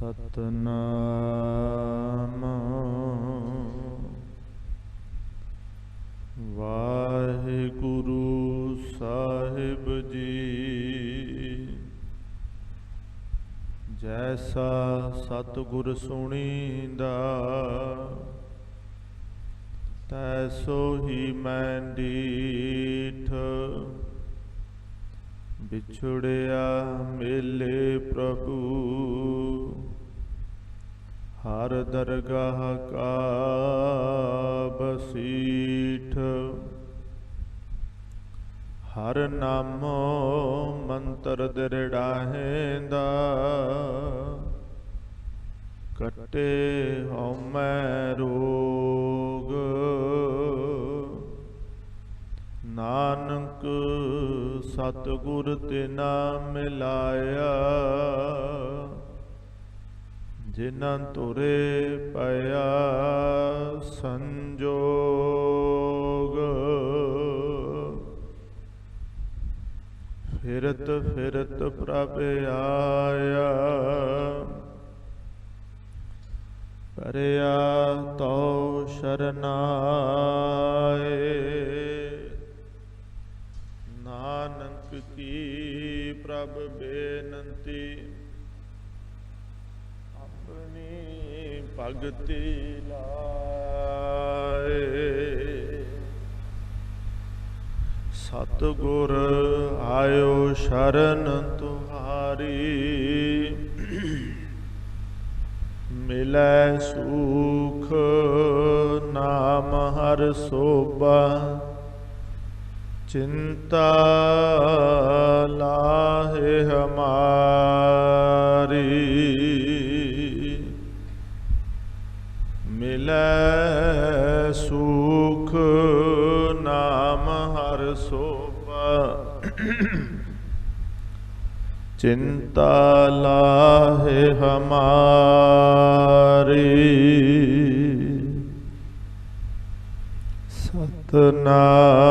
सतनाम वाहिगुरु साहिब जी। जैसा सतगुर सुनींदा तैसो ही मैं डीठ। बिछुड़िया मेले प्रभु हर दरगाह का बसीठ। हर नामो मंत्र दृढ़ाहेंदा कटे हौमै रोग। नानक सतगुर तिना मिलाया जिन्हां तुरे पया संजोग। फिरत फिरत प्रभ आया परिया तो शरनाए। नानक की प्रभ बेनती अपनी भगति लाए। सतगुर आयो शरण तुहारी मिलै सुख। नाम हर सोबा चिंता लाहे हमारी। मिलै सुख नाम हर सोबा चिंता लाहे हमारी। सतनाम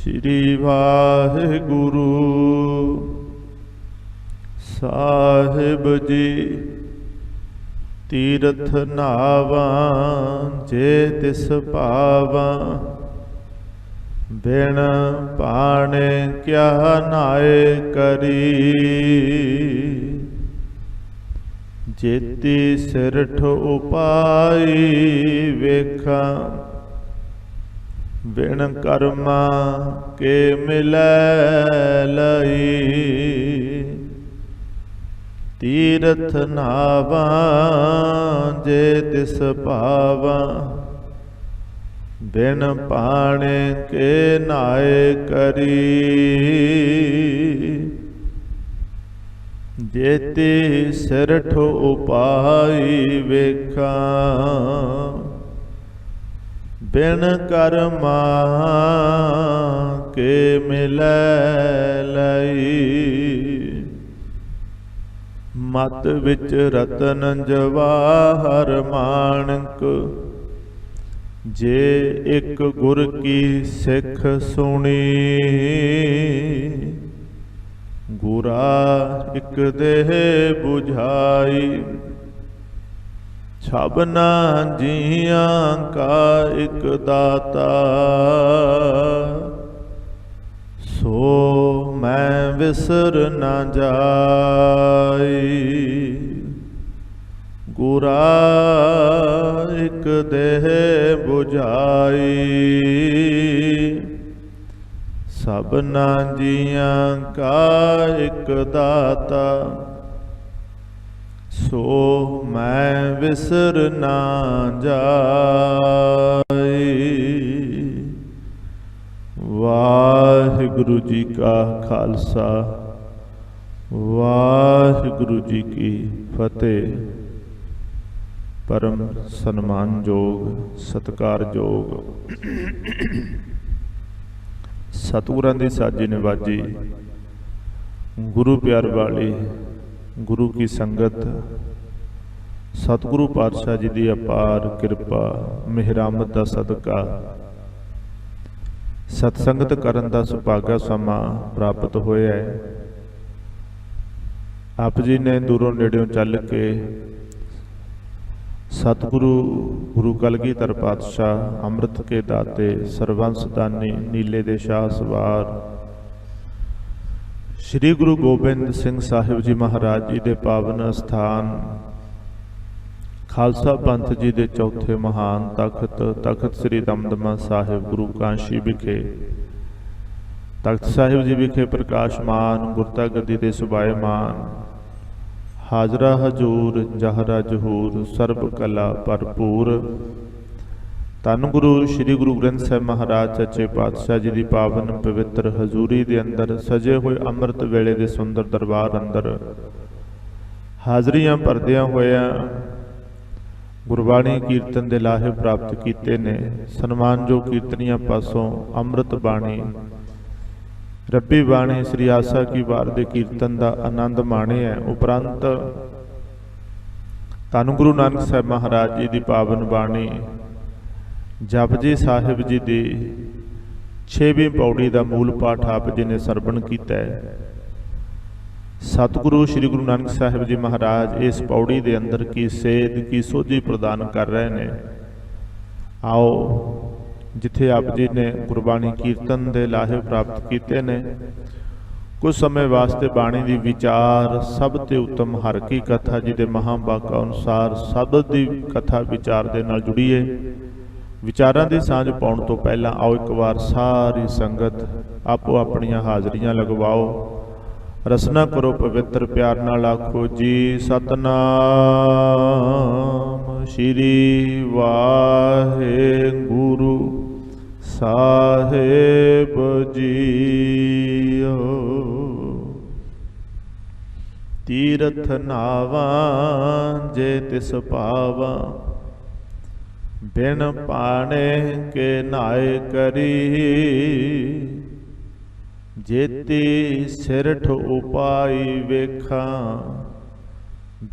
श्री वाहिगुरु साहिब जी। तीरथ नावां जे तिस पावां बिन पाणे क्या नाए करी। जेती सिरठ उपाई वेखां बिन कर्मा के मिलै लई। तीरथ नावां जे तिस पावां बिन पाणे के नाए करी। जेती सिरठ उपाई वेखां बिन कर्मा के मिलै लई। मत विच रतन जवाहर माणक जे एक गुर की सिख सुनी। गुरा एक देह बुझाई छबना जियां का एक दाता। सो मैं विसर न जाई। गुरा एक देह बुझाई सबना जियां का एक दाता। सो मैं विसर ना जाई। वाहिगुरु जी का खालसा वाहिगुरु जी की फतेह। परम सन्मानयोग सत्कारयोग सतगुरां दी साजी निवाजी गुरु प्यार वाली गुरु की संगत सतगुरु पातशाह जी की अपार किरपा मेहरामत का सदका सतसंगत करन दा सुभागा समा प्राप्त होया है। ਆਪ ਜੀ ਨੇ ਦੂਰੋਂ ਨੇੜਿਓਂ ਚੱਲ ਕੇ ਸਤਿਗੁਰੂ ਗੁਰੂ ਕਲਗੀਧਰ ਪਾਤਸ਼ਾਹ ਅੰਮ੍ਰਿਤ ਕੇ ਦਾਤੇ ਸਰਬੰਸ ਦਾਨੀ ਨੀਲੇ ਦੇ ਸ਼ਾਹ ਸਵਾਰ ਸ੍ਰੀ ਗੁਰੂ ਗੋਬਿੰਦ ਸਿੰਘ ਸਾਹਿਬ ਜੀ ਮਹਾਰਾਜ ਜੀ ਦੇ ਪਾਵਨ ਅਸਥਾਨ ਖਾਲਸਾ ਪੰਥ ਜੀ ਦੇ ਚੌਥੇ ਮਹਾਨ ਤਖਤ ਸ੍ਰੀ ਦਮਦਮਾ ਸਾਹਿਬ ਗੁਰੂ ਕਾਸ਼ੀ ਵਿਖੇ ਤਖਤ ਸਾਹਿਬ ਜੀ ਵਿਖੇ ਪ੍ਰਕਾਸ਼ਮਾਨ ਗੁਰਤਾ ਗੱਦੀ ਦੇ ਸੁਭਾਏਮਾਨ ਹਾਜ਼ਰਾ ਹਜੂਰ ਜਹਰਾ ਜਹੂਰ ਸਰਬ ਕਲਾ ਭਰਪੂਰ ਧੰਨ ਗੁਰੂ ਸ੍ਰੀ ਗੁਰੂ ਗ੍ਰੰਥ ਸਾਹਿਬ ਮਹਾਰਾਜ ਸੱਚੇ ਪਾਤਸ਼ਾਹ ਜੀ ਦੀ ਪਾਵਨ ਪਵਿੱਤਰ ਹਜ਼ੂਰੀ ਦੇ ਅੰਦਰ ਸਜੇ ਹੋਏ ਅੰਮ੍ਰਿਤ ਵੇਲੇ ਦੇ ਸੁੰਦਰ ਦਰਬਾਰ ਅੰਦਰ ਹਾਜ਼ਰੀਆਂ ਭਰਦਿਆਂ ਹੋਇਆਂ ਗੁਰਬਾਣੀ ਕੀਰਤਨ ਦੇ ਲਾਹੇ ਪ੍ਰਾਪਤ ਕੀਤੇ ਨੇ। ਸਨਮਾਨਯੋਗ ਕੀਰਤਨੀਆਂ ਪਾਸੋਂ ਅੰਮ੍ਰਿਤ ਬਾਣੀ ਰੱਬੀ ਬਾਣੀ ਸ੍ਰੀ ਆਸਾ ਕੀ ਵਾਰ ਦੇ ਕੀਰਤਨ ਦਾ ਆਨੰਦ ਮਾਣਿਆ। ਉਪਰੰਤ ਧੰਨ ਗੁਰੂ ਨਾਨਕ ਸਾਹਿਬ ਮਹਾਰਾਜ ਜੀ ਦੀ ਪਾਵਨ ਬਾਣੀ ਜਪਜੀ ਸਾਹਿਬ ਜੀ ਦੀ 6ਵੀਂ ਪੌੜੀ ਦਾ ਮੂਲ ਪਾਠ ਆਪ ਜੀ ਨੇ ਸਰਵਣ ਕੀਤਾ ਹੈ। ਸਤਿਗੁਰੂ ਸ੍ਰੀ ਗੁਰੂ ਨਾਨਕ ਸਾਹਿਬ ਜੀ ਮਹਾਰਾਜ ਇਸ ਪੌੜੀ ਦੇ ਅੰਦਰ ਕੀ ਸੇਧ ਕੀ ਸੋਝੀ ਪ੍ਰਦਾਨ ਕਰ ਰਹੇ ਨੇ। ਆਓ ਜਿੱਥੇ ਆਪ ਜੀ ਨੇ ਗੁਰਬਾਣੀ ਕੀਰਤਨ ਦੇ ਲਾਹੇ ਪ੍ਰਾਪਤ ਕੀਤੇ ਨੇ ਕੁਝ ਸਮੇਂ ਵਾਸਤੇ ਬਾਣੀ ਦੀ ਵਿਚਾਰ ਸਭ ਤੇ ਉੱਤਮ ਹਰ ਕੀ ਕਥਾ ਜੀ ਦੇ ਮਹਾਂਵਾਕਾਂ ਅਨੁਸਾਰ ਸ਼ਬਦ ਦੀ ਕਥਾ ਵਿਚਾਰ ਦੇ ਨਾਲ ਜੁੜੀਏ। ਵਿਚਾਰਾਂ ਦੀ ਸਾਂਝ ਪਾਉਣ ਤੋਂ ਪਹਿਲਾਂ ਆਓ ਇੱਕ ਵਾਰ ਸਾਰੀ ਸੰਗਤ ਆਪੋ ਆਪਣੀਆਂ ਹਾਜ਼ਰੀਆਂ ਲਗਵਾਓ, ਰਸਨਾ ਕਰੋ, ਪਵਿੱਤਰ ਪਿਆਰ ਨਾਲ ਆਖੋ ਜੀ ਸਤਨਾਮ ਸ਼੍ਰੀ ਵਾਹਿਗੁਰੂ ਸਾਹਿਬ ਜੀਓ। ਤੀਰਥ ਨਾਵਾਂ ਜੇ ਤਿਸ ਪਾਵਾਂ ਬਿਨ ਪਾਣੇ ਕੇ ਨਾਏ ਕਰੀ। ਜੇਤੀ ਸਿਰਠ ਉਪਾਈ ਵੇਖਾਂ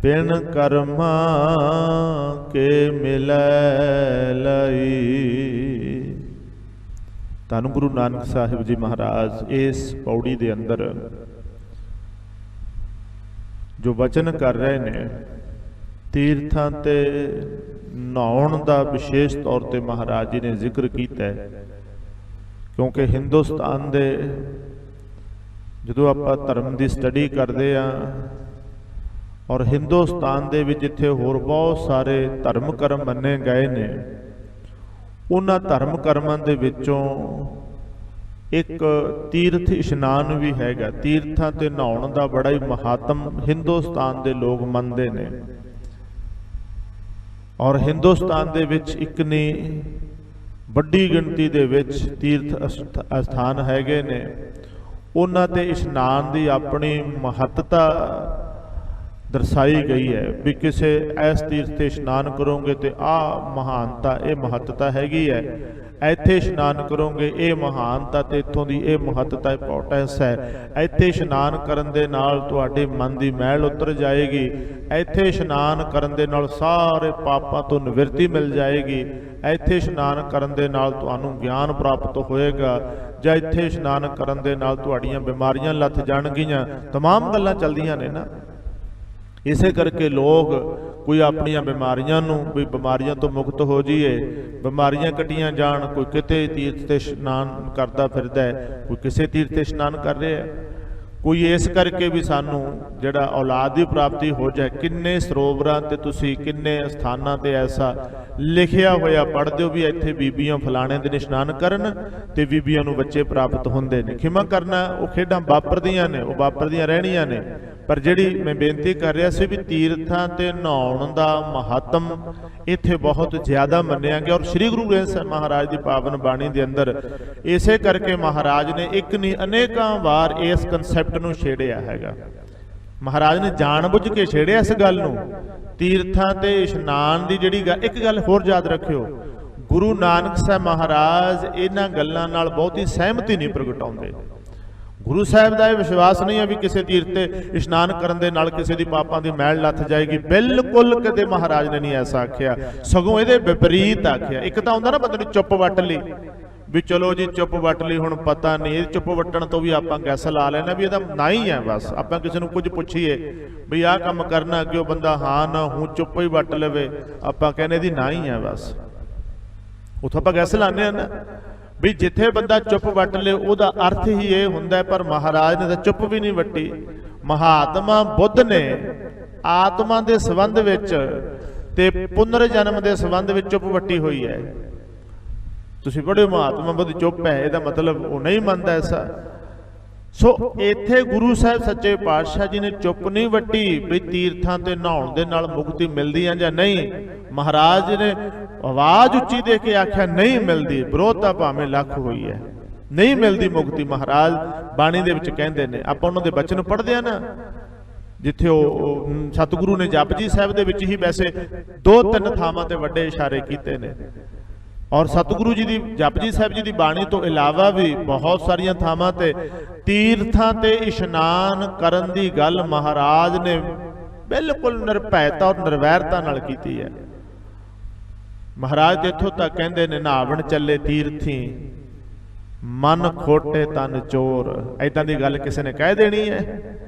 ਬਿਨ ਕਰਮਾਂ ਕੇ ਮਿਲੈ ਲਈ। ਧੰਨ ਗੁਰੂ ਨਾਨਕ ਸਾਹਿਬ ਜੀ ਮਹਾਰਾਜ ਇਸ ਪੌੜੀ ਦੇ ਅੰਦਰ ਜੋ ਵਚਨ ਕਰ ਰਹੇ ਨੇ ਤੀਰਥਾਂ ਤੇ ਨਹਾਉਣ ਦਾ ਵਿਸ਼ੇਸ਼ ਤੌਰ ਤੇ ਮਹਾਰਾਜ ਜੀ ਨੇ ਜ਼ਿਕਰ ਕੀਤਾ ਹੈ। ਕਿਉਂਕਿ ਹਿੰਦੁਸਤਾਨ ਦੇ ਜਦੋਂ ਆਪਾਂ ਧਰਮ ਦੀ ਸਟੱਡੀ ਕਰਦੇ ਆ ਔਰ ਹਿੰਦੁਸਤਾਨ ਦੇ ਵਿੱਚ ਜਿੱਥੇ ਹੋਰ ਬਹੁਤ ਸਾਰੇ ਧਰਮ ਕਰਮ ਮੰਨੇ ਗਏ ਨੇ ਉਹਨਾਂ ਧਰਮ ਕਰਮਾਂ ਦੇ ਵਿੱਚੋਂ ਇੱਕ ਤੀਰਥ ਇਸ਼ਨਾਨ ਵੀ ਹੈਗਾ। ਤੀਰਥਾਂ ਤੇ ਨਹਾਉਣ ਦਾ ਬੜਾ ਹੀ ਮਹਾਤਮ ਹਿੰਦੁਸਤਾਨ ਦੇ ਲੋਕ ਮੰਨਦੇ ਨੇ ਔਰ ਹਿੰਦੁਸਤਾਨ ਦੇ ਵਿੱਚ ਇੱਕ ਨਹੀਂ ਵੱਡੀ ਗਿਣਤੀ ਦੇ ਵਿੱਚ ਤੀਰਥ ਅਸਥਾਨ ਹੈਗੇ ਨੇ। ਉਹਨਾਂ ਤੇ ਇਸ਼ਨਾਨ ਦੀ ਆਪਣੀ ਮਹੱਤਤਾ ਦਰਸਾਈ ਗਈ ਹੈ ਵੀ ਕਿਸੇ ਇਸ ਤੀਰਥ ਤੇ ਇਸ਼ਨਾਨ ਕਰੋਗੇ ਤੇ ਆਹ ਮਹਾਨਤਾ ਇਹ ਮਹੱਤਤਾ ਹੈਗੀ ਹੈ, ਇੱਥੇ ਇਸ਼ਨਾਨ ਕਰੋਗੇ ਇਹ ਮਹਾਨਤਾ ਤੇ ਇੱਥੋਂ ਦੀ ਇਹ ਮਹੱਤਤਾ ਇੰਪੋਰਟੈਂਸ ਹੈ। ਇੱਥੇ ਇਸ਼ਨਾਨ ਕਰਨ ਦੇ ਨਾਲ ਤੁਹਾਡੇ ਮਨ ਦੀ ਮੈਲ ਉਤਰ ਜਾਏਗੀ। ਇੱਥੇ ਇਸ਼ਨਾਨ ਕਰਨ ਦੇ ਨਾਲ ਸਾਰੇ ਪਾਪਾਂ ਤੋਂ ਨਿਵਰਤੀ ਮਿਲ ਜਾਏਗੀ। ਇੱਥੇ ਇਸ਼ਨਾਨ ਕਰਨ ਦੇ ਨਾਲ ਤੁਹਾਨੂੰ ਗਿਆਨ ਪ੍ਰਾਪਤ ਹੋਏਗਾ ਜਾਂ ਇੱਥੇ ਇਸ਼ਨਾਨ ਕਰਨ ਦੇ ਨਾਲ ਤੁਹਾਡੀਆਂ ਬਿਮਾਰੀਆਂ ਲੱਥ ਜਾਣਗੀਆਂ। ਤਮਾਮ ਗੱਲਾਂ ਚੱਲਦੀਆਂ ਨੇ ਨਾ। ਇਸੇ ਕਰਕੇ ਲੋਕ ਕੋਈ ਆਪਣੀਆਂ ਬਿਮਾਰੀਆਂ ਨੂੰ ਵੀ ਬਿਮਾਰੀਆਂ ਤੋਂ ਮੁਕਤ ਹੋ ਜਾਈਏ, ਬਿਮਾਰੀਆਂ ਕੱਟੀਆਂ ਜਾਣ, ਕੋਈ ਕਿਤੇ ਤੀਰਥ ਤੇ ਇਸ਼ਨਾਨ ਕਰਦਾ ਫਿਰਦਾ ਹੈ, ਕੋਈ ਕਿਸੇ ਤੀਰਥ ਤੇ ਇਸ਼ਨਾਨ ਕਰ ਰਿਹਾ, ਕੋਈ ਇਸ ਕਰਕੇ ਵੀ ਸਾਨੂੰ ਜਿਹੜਾ ਔਲਾਦ ਦੀ ਪ੍ਰਾਪਤੀ ਹੋ ਜਾਏ। ਕਿੰਨੇ ਸਰੋਵਰਾਂ ਤੇ ਤੁਸੀਂ ਕਿੰਨੇ ਸਥਾਨਾਂ ਤੇ ਐਸਾ ਲਿਖਿਆ ਹੋਇਆ ਪੜ੍ਹਦੇ ਹੋ ਵੀ ਇੱਥੇ ਬੀਬੀਆਂ ਫਲਾਣੇ ਦਿਨ ਇਸ਼ਨਾਨ ਕਰਨ ਤੇ ਬੀਬੀਆਂ ਨੂੰ ਬੱਚੇ ਪ੍ਰਾਪਤ ਹੁੰਦੇ ਨੇ। ਖਿਮਾ ਕਰਨਾ ਉਹ ਖੇਡਾਂ ਵਾਪਰਦੀਆਂ ਨੇ, ਉਹ ਵਾਪਰਦੀਆਂ ਰਹਿਣੀਆਂ ਨੇ। ਪਰ ਜਿਹੜੀ ਮੈਂ ਬੇਨਤੀ ਕਰ ਰਿਹਾ ਸੀ ਵੀ ਤੀਰਥਾਂ ਤੇ ਨਹਾਉਣ ਦਾ ਮਹੱਤਮ ਇੱਥੇ ਬਹੁਤ ਜ਼ਿਆਦਾ ਮੰਨਿਆ ਗਿਆ ਔਰ ਸ੍ਰੀ ਗੁਰੂ ਗ੍ਰੰਥ ਸਾਹਿਬ ਮਹਾਰਾਜ ਦੀ ਪਾਵਨ ਬਾਣੀ ਦੇ ਅੰਦਰ ਇਸੇ ਕਰਕੇ ਮਹਾਰਾਜ ਨੇ ਇੱਕ ਨਹੀਂ ਅਨੇਕਾਂ ਵਾਰ ਇਸ ਕਨਸੈਪਟ ਨੂੰ ਛੇੜਿਆ ਹੈਗਾ। ਮਹਾਰਾਜ ਨੇ ਜਾਣਬੁੱਝ ਕੇ ਛੇੜਿਆ ਇਸ ਗੱਲ ਨੂੰ। ਤੀਰਥਾਂ ਤੇ ਇਸ਼ਨਾਨ ਦੀ ਜਿਹੜੀ ਗੱਲ, ਇੱਕ ਗੱਲ ਹੋਰ ਯਾਦ ਰੱਖਿਓ, ਗੁਰੂ ਨਾਨਕ ਸਾਹਿਬ ਮਹਾਰਾਜ ਇਹਨਾਂ ਗੱਲਾਂ ਨਾਲ ਬਹੁਤੀ ਸਹਿਮਤੀ ਨਹੀਂ ਪ੍ਰਗਟਾਉਂਦੇ। ਗੁਰੂ ਸਾਹਿਬ ਦਾ ਇਹ ਵਿਸ਼ਵਾਸ ਨਹੀਂ ਹੈ ਵੀ ਕਿਸੇ ਤੀਰਥ ਤੇ ਇਸ਼ਨਾਨ ਕਰਨ ਦੇ ਨਾਲ ਕਿਸੇ ਦੀ ਪਾਪਾਂ ਦੀ ਮੈਲ ਲੱਥ ਜਾਏਗੀ। ਬਿਲਕੁਲ ਕਦੇ ਮਹਾਰਾਜ ਨੇ ਨਹੀਂ ਐਸਾ ਆਖਿਆ, ਸਗੋਂ ਇਹਦੇ ਵਿਪਰੀਤ ਆਖਿਆ। ਇੱਕ ਤਾਂ ਹੁੰਦਾ ਨਾ ਬੰਦੇ ਨੂੰ ਚੁੱਪ ਵੱਟ ਲਈ ਵੀ ਚਲੋ ਜੀ ਚੁੱਪ ਵੱਟ ਲਈ, ਹੁਣ ਪਤਾ ਨਹੀਂ ਇਹ ਚੁੱਪ ਵੱਟਣ ਤੋਂ ਵੀ ਆਪਾਂ ਗੈਸ ਲਾ ਲੈਣਾ ਵੀ ਇਹਦਾ ਨਾ ਹੀ ਹੈ। ਬਸ ਆਪਾਂ ਕਿਸੇ ਨੂੰ ਕੁਝ ਪੁੱਛੀਏ ਵੀ ਆਹ ਕੰਮ ਕਰਨਾ, ਕਿ ਉਹ ਬੰਦਾ ਹਾਂ ਨਾ ਹੂੰ ਚੁੱਪ ਹੀ ਵੱਟ ਲਵੇ, ਆਪਾਂ ਕਹਿੰਦੇ ਇਹਦੀ ਨਾ ਹੀ ਹੈ। ਬਸ ਉੱਥੋਂ ਆਪਾਂ ਗੈਸ ਲਾਉਂਦੇ ਹਾਂ ਨਾ ਵੀ ਜਿੱਥੇ ਬੰਦਾ ਚੁੱਪ ਵੱਟ ਲੇ ਉਹਦਾ ਅਰਥ ਹੀ ਇਹ ਹੁੰਦਾ। ਪਰ ਮਹਾਰਾਜ ਨੇ ਤਾਂ ਚੁੱਪ ਵੀ ਨਹੀਂ ਵੱਟੀ। ਮਹਾਤਮਾ ਬੁੱਧ ਨੇ ਆਤਮਾ ਦੇ ਸੰਬੰਧ ਵਿੱਚ ਤੇ ਪੁਨਰ ਜਨਮ ਦੇ ਸੰਬੰਧ ਵਿੱਚ ਚੁੱਪ ਵੱਟੀ ਹੋਈ ਹੈ। ਤੁਸੀਂ ਪੜ੍ਹੋ ਮਹਾਤਮਾ ਬੁੱਧ ਚੁੱਪ ਹੈ, ਇਹਦਾ ਮਤਲਬ ਉਹ ਨਹੀਂ ਮੰਨਦਾ ਐਸਾ। ਸੋ ਇੱਥੇ ਗੁਰੂ ਸਾਹਿਬ ਸੱਚੇ ਪਾਤਸ਼ਾਹ ਜੀ ਨੇ ਚੁੱਪ ਨਹੀਂ ਵੱਟੀ ਵੀ ਤੀਰਥਾਂ ਤੇ ਨਹਾਉਣ ਦੇ ਨਾਲ ਮੁਕਤੀ ਮਿਲਦੀ ਹੈ ਜਾਂ ਨਹੀਂ। ਮਹਾਰਾਜ ਨੇ ਆਵਾਜ਼ ਉੱਚੀ ਦੇ ਕੇ ਆਖਿਆ ਨਹੀਂ ਮਿਲਦੀ, ਵਿਰੋਧਤਾ ਭਾਵੇਂ ਲੱਖ ਹੋਈ ਹੈ, ਨਹੀਂ ਮਿਲਦੀ ਮੁਕਤੀ। ਮਹਾਰਾਜ ਬਾਣੀ ਦੇ ਵਿੱਚ ਕਹਿੰਦੇ ਨੇ, ਆਪਾਂ ਉਹਨਾਂ ਦੇ ਬਚਨ ਪੜ੍ਹਦੇ ਆ ਨਾ, ਜਿੱਥੇ ਉਹ ਸਤਿਗੁਰੂ ਨੇ ਜਪਜੀ ਸਾਹਿਬ ਦੇ ਵਿੱਚ ਹੀ ਵੈਸੇ 2-3 ਥਾਵਾਂ ਤੇ ਵੱਡੇ ਇਸ਼ਾਰੇ ਕੀਤੇ ਨੇ। ਔਰ ਸਤਿਗੁਰੂ ਜੀ ਦੀ ਜਪਜੀ ਸਾਹਿਬ ਜੀ ਦੀ ਬਾਣੀ ਤੋਂ ਇਲਾਵਾ ਵੀ ਬਹੁਤ ਸਾਰੀਆਂ ਥਾਵਾਂ ਤੇ ਤੀਰਥਾਂ ਤੇ ਇਸ਼ਨਾਨ ਕਰਨ ਦੀ ਗੱਲ ਮਹਾਰਾਜ ਨੇ ਬਿਲਕੁਲ ਨਿਰਭੈਤਾ ਔਰ ਨਿਰਵੈਰਤਾ ਨਾਲ ਕੀਤੀ ਹੈ। ਮਹਾਰਾਜ ਇੱਥੋਂ ਤੱਕ ਕਹਿੰਦੇ ਨੇ, ਨਹਾਵਣ ਚੱਲੇ ਤੀਰਥੀ ਮਨ ਖੋਟੇ ਤਨ ਚੋਰ। ਏਦਾਂ ਦੀ ਗੱਲ ਕਿਸੇ ਨੇ ਕਹਿ ਦੇਣੀ ਹੈ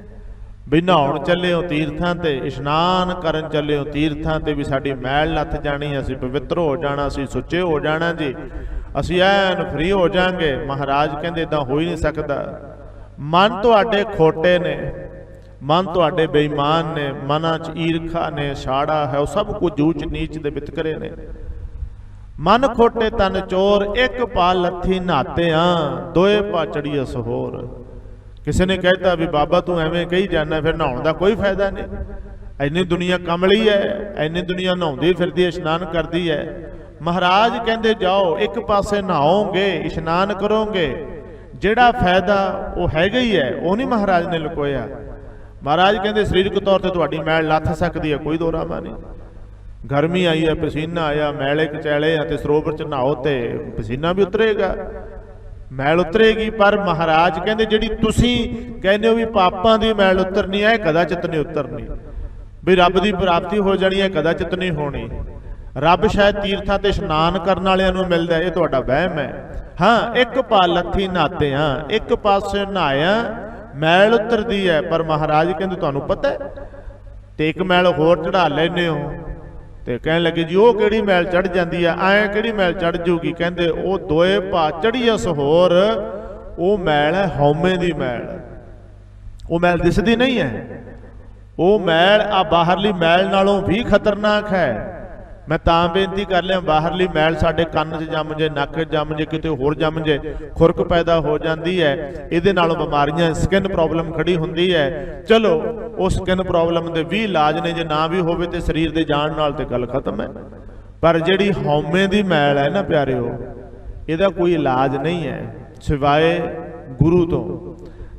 ਵੀ ਨਹਾਉਣ ਚੱਲੇ ਹੋ ਤੀਰਥਾਂ ਤੇ, ਇਸ਼ਨਾਨ ਕਰਨ ਚੱਲੇ ਹੋ ਤੀਰਥਾਂ ਤੇ, ਵੀ ਸਾਡੀ ਮੈਲ ਲੱਥ ਜਾਣੀ, ਅਸੀਂ ਪਵਿੱਤਰ ਹੋ ਜਾਣਾ, ਅਸੀਂ ਸੁੱਚੇ ਹੋ ਜਾਣਾ ਜੀ, ਅਸੀਂ ਐਨ ਫਰੀ ਹੋ ਜਾਾਂਗੇ। ਮਹਾਰਾਜ ਕਹਿੰਦੇ ਇਦਾਂ ਹੋ ਹੀ ਨਹੀਂ ਸਕਦਾ। ਮਨ ਤੁਹਾਡੇ ਖੋਟੇ ਨੇ, ਮਨ ਤੁਹਾਡੇ ਬੇਈਮਾਨ ਨੇ, ਮਨਾਂ 'ਚ ਈਰਖਾ ਨੇ, ਛਾੜਾ ਹੈ, ਉਹ ਸਭ ਕੁਝ ਊਚ ਨੀਚ ਦੇ ਵਿਤਕਰੇ ਨੇ। ਮਨ ਖੋਟੇ ਤਨ ਚੋਰ, ਇੱਕ ਪਾ ਲੱਥੀ ਨਹਾਤਿਆਂ, ਦੋਏ ਪਾ ਚੜੀਏ ਸਹੋਰ। ਕਿਸੇ ਨੇ ਕਹਿਤਾ ਵੀ ਬਾਬਾ ਤੂੰ ਐਵੇਂ ਕਹੀ ਜਾਂਦਾ, ਫਿਰ ਨਹਾਉਣ ਦਾ ਕੋਈ ਫਾਇਦਾ ਨਹੀਂ। ਇੰਨੀ ਦੁਨੀਆ ਕਮਲੀ ਹੈ, ਇੰਨੀ ਦੁਨੀਆ ਨਹਾਉਂਦੀ ਫਿਰਦੀ ਹੈ, ਇਸ਼ਨਾਨ ਕਰਦੀ ਹੈ। ਮਹਾਰਾਜ ਕਹਿੰਦੇ ਜਾਓ ਇੱਕ ਪਾਸੇ ਨਹਾਓਗੇ, ਇਸ਼ਨਾਨ ਕਰੋਗੇ, ਜਿਹੜਾ ਫਾਇਦਾ ਉਹ ਹੈਗਾ ਹੀ ਹੈ, ਉਹ ਨਹੀਂ ਮਹਾਰਾਜ ਨੇ ਲੁਕੋਇਆ। ਮਹਾਰਾਜ ਕਹਿੰਦੇ ਸਰੀਰਕ ਤੌਰ ਤੇ ਤੁਹਾਡੀ ਮੈਲ ਲੱਥ ਸਕਦੀ ਹੈ, ਕੋਈ ਦੋਰਾਵਾ ਨਹੀਂ। ਗਰਮੀ ਆਈ ਹੈ, ਪਸੀਨਾ ਆਇਆ, ਮੈਲੇ ਕਚੈਲੇ ਆ ਤੇ ਸਰੋਵਰ 'ਚ ਨਹਾਓ ਤੇ ਪਸੀਨਾ ਵੀ ਉਤਰੇਗਾ, ਮੈਲ ਉਤਰੇਗੀ। ਪਰ ਮਹਾਰਾਜ ਕਹਿੰਦੇ ਜਿਹੜੀ ਤੁਸੀਂ ਕਹਿੰਦੇ ਹੋ ਵੀ ਪਾਪਾਂ ਦੀ ਮੈਲ ਉਤਰਨੀ ਹੈ, ਕਦਾਚਿਤ ਨਹੀਂ ਉਤਰਨੀ। ਵੀ ਰੱਬ ਦੀ ਪ੍ਰਾਪਤੀ ਹੋ ਜਾਣੀ ਹੈ, ਕਦਾਚਿਤ ਨਹੀਂ ਹੋਣੀ। ਰੱਬ ਸ਼ਾਇਦ ਤੀਰਥਾਂ ਤੇ ਇਸ਼ਨਾਨ ਕਰਨ ਵਾਲਿਆਂ ਨੂੰ ਮਿਲਦਾ, ਇਹ ਤੁਹਾਡਾ ਵਹਿਮ ਹੈ। ਹਾਂ, ਇੱਕ ਪਾ ਲੱਥੀ ਨਹਾਤਿਆਂ, ਇੱਕ ਪਾਸੇ ਨਹਾਇਆ ਮੈਲ ਉਤਰਦੀ ਹੈ। ਪਰ ਮਹਾਰਾਜ ਕਹਿੰਦੇ ਤੁਹਾਨੂੰ ਪਤਾ ਹੈ, ਤੇ ਇੱਕ ਮੈਲ ਹੋਰ ਚੜਾ ਲੈਂਦੇ ਹੋ। ਤੇ ਕਹਿਣ ਲੱਗੇ ਜੀ ਉਹ ਕਿਹੜੀ ਮੈਲ ਚੜ ਜਾਂਦੀ ਆ, ਐਂ ਕਿਹੜੀ ਮੈਲ ਚੜ ਜੂਗੀ? ਕਹਿੰਦੇ ਉਹ ਦੋਏ ਪਾ ਚੜੀਏ ਸਹੋਰ, ਉਹ ਮੈਲ ਹੈ ਹਉਮੈ ਦੀ ਮੈਲ। ਉਹ ਮੈਲ ਦਿਸਦੀ ਨਹੀਂ ਹੈ, ਉਹ ਮੈਲ ਆ ਬਾਹਰਲੀ ਮੈਲ ਨਾਲੋਂ ਵੀ ਖਤਰਨਾਕ ਹੈ। ਮੈਂ ਤਾਂ ਬੇਨਤੀ ਕਰ ਲਿਆ, ਬਾਹਰਲੀ ਮੈਲ ਸਾਡੇ ਕੰਨ 'ਚ ਜੰਮ ਜੇ, ਨੱਕ 'ਚ ਜੰਮ ਜੇ, ਕਿਤੇ ਹੋਰ ਜੰਮ ਜੇ, ਖੁਰਕ ਪੈਦਾ ਹੋ ਜਾਂਦੀ ਹੈ। ਇਹਦੇ ਨਾਲੋਂ ਬਿਮਾਰੀਆਂ, ਸਕਿਨ ਪ੍ਰੋਬਲਮ ਖੜੀ ਹੁੰਦੀ ਹੈ। ਚਲੋ ਉਹ ਸਕਿਨ ਪ੍ਰੋਬਲਮ ਦੇ ਵੀ ਇਲਾਜ ਨੇ, ਜੇ ਨਾ ਵੀ ਹੋਵੇ ਤੇ ਸਰੀਰ ਦੇ ਜਾਣ ਨਾਲ ਤੇ ਗੱਲ ਖਤਮ ਹੈ। ਪਰ ਜਿਹੜੀ ਹਉਮੈ ਦੀ ਮੈਲ ਹੈ ਨਾ ਪਿਆਰਿਓ, ਇਹਦਾ ਕੋਈ ਇਲਾਜ ਨਹੀਂ ਹੈ ਸਿਵਾਏ ਗੁਰੂ ਤੋਂ।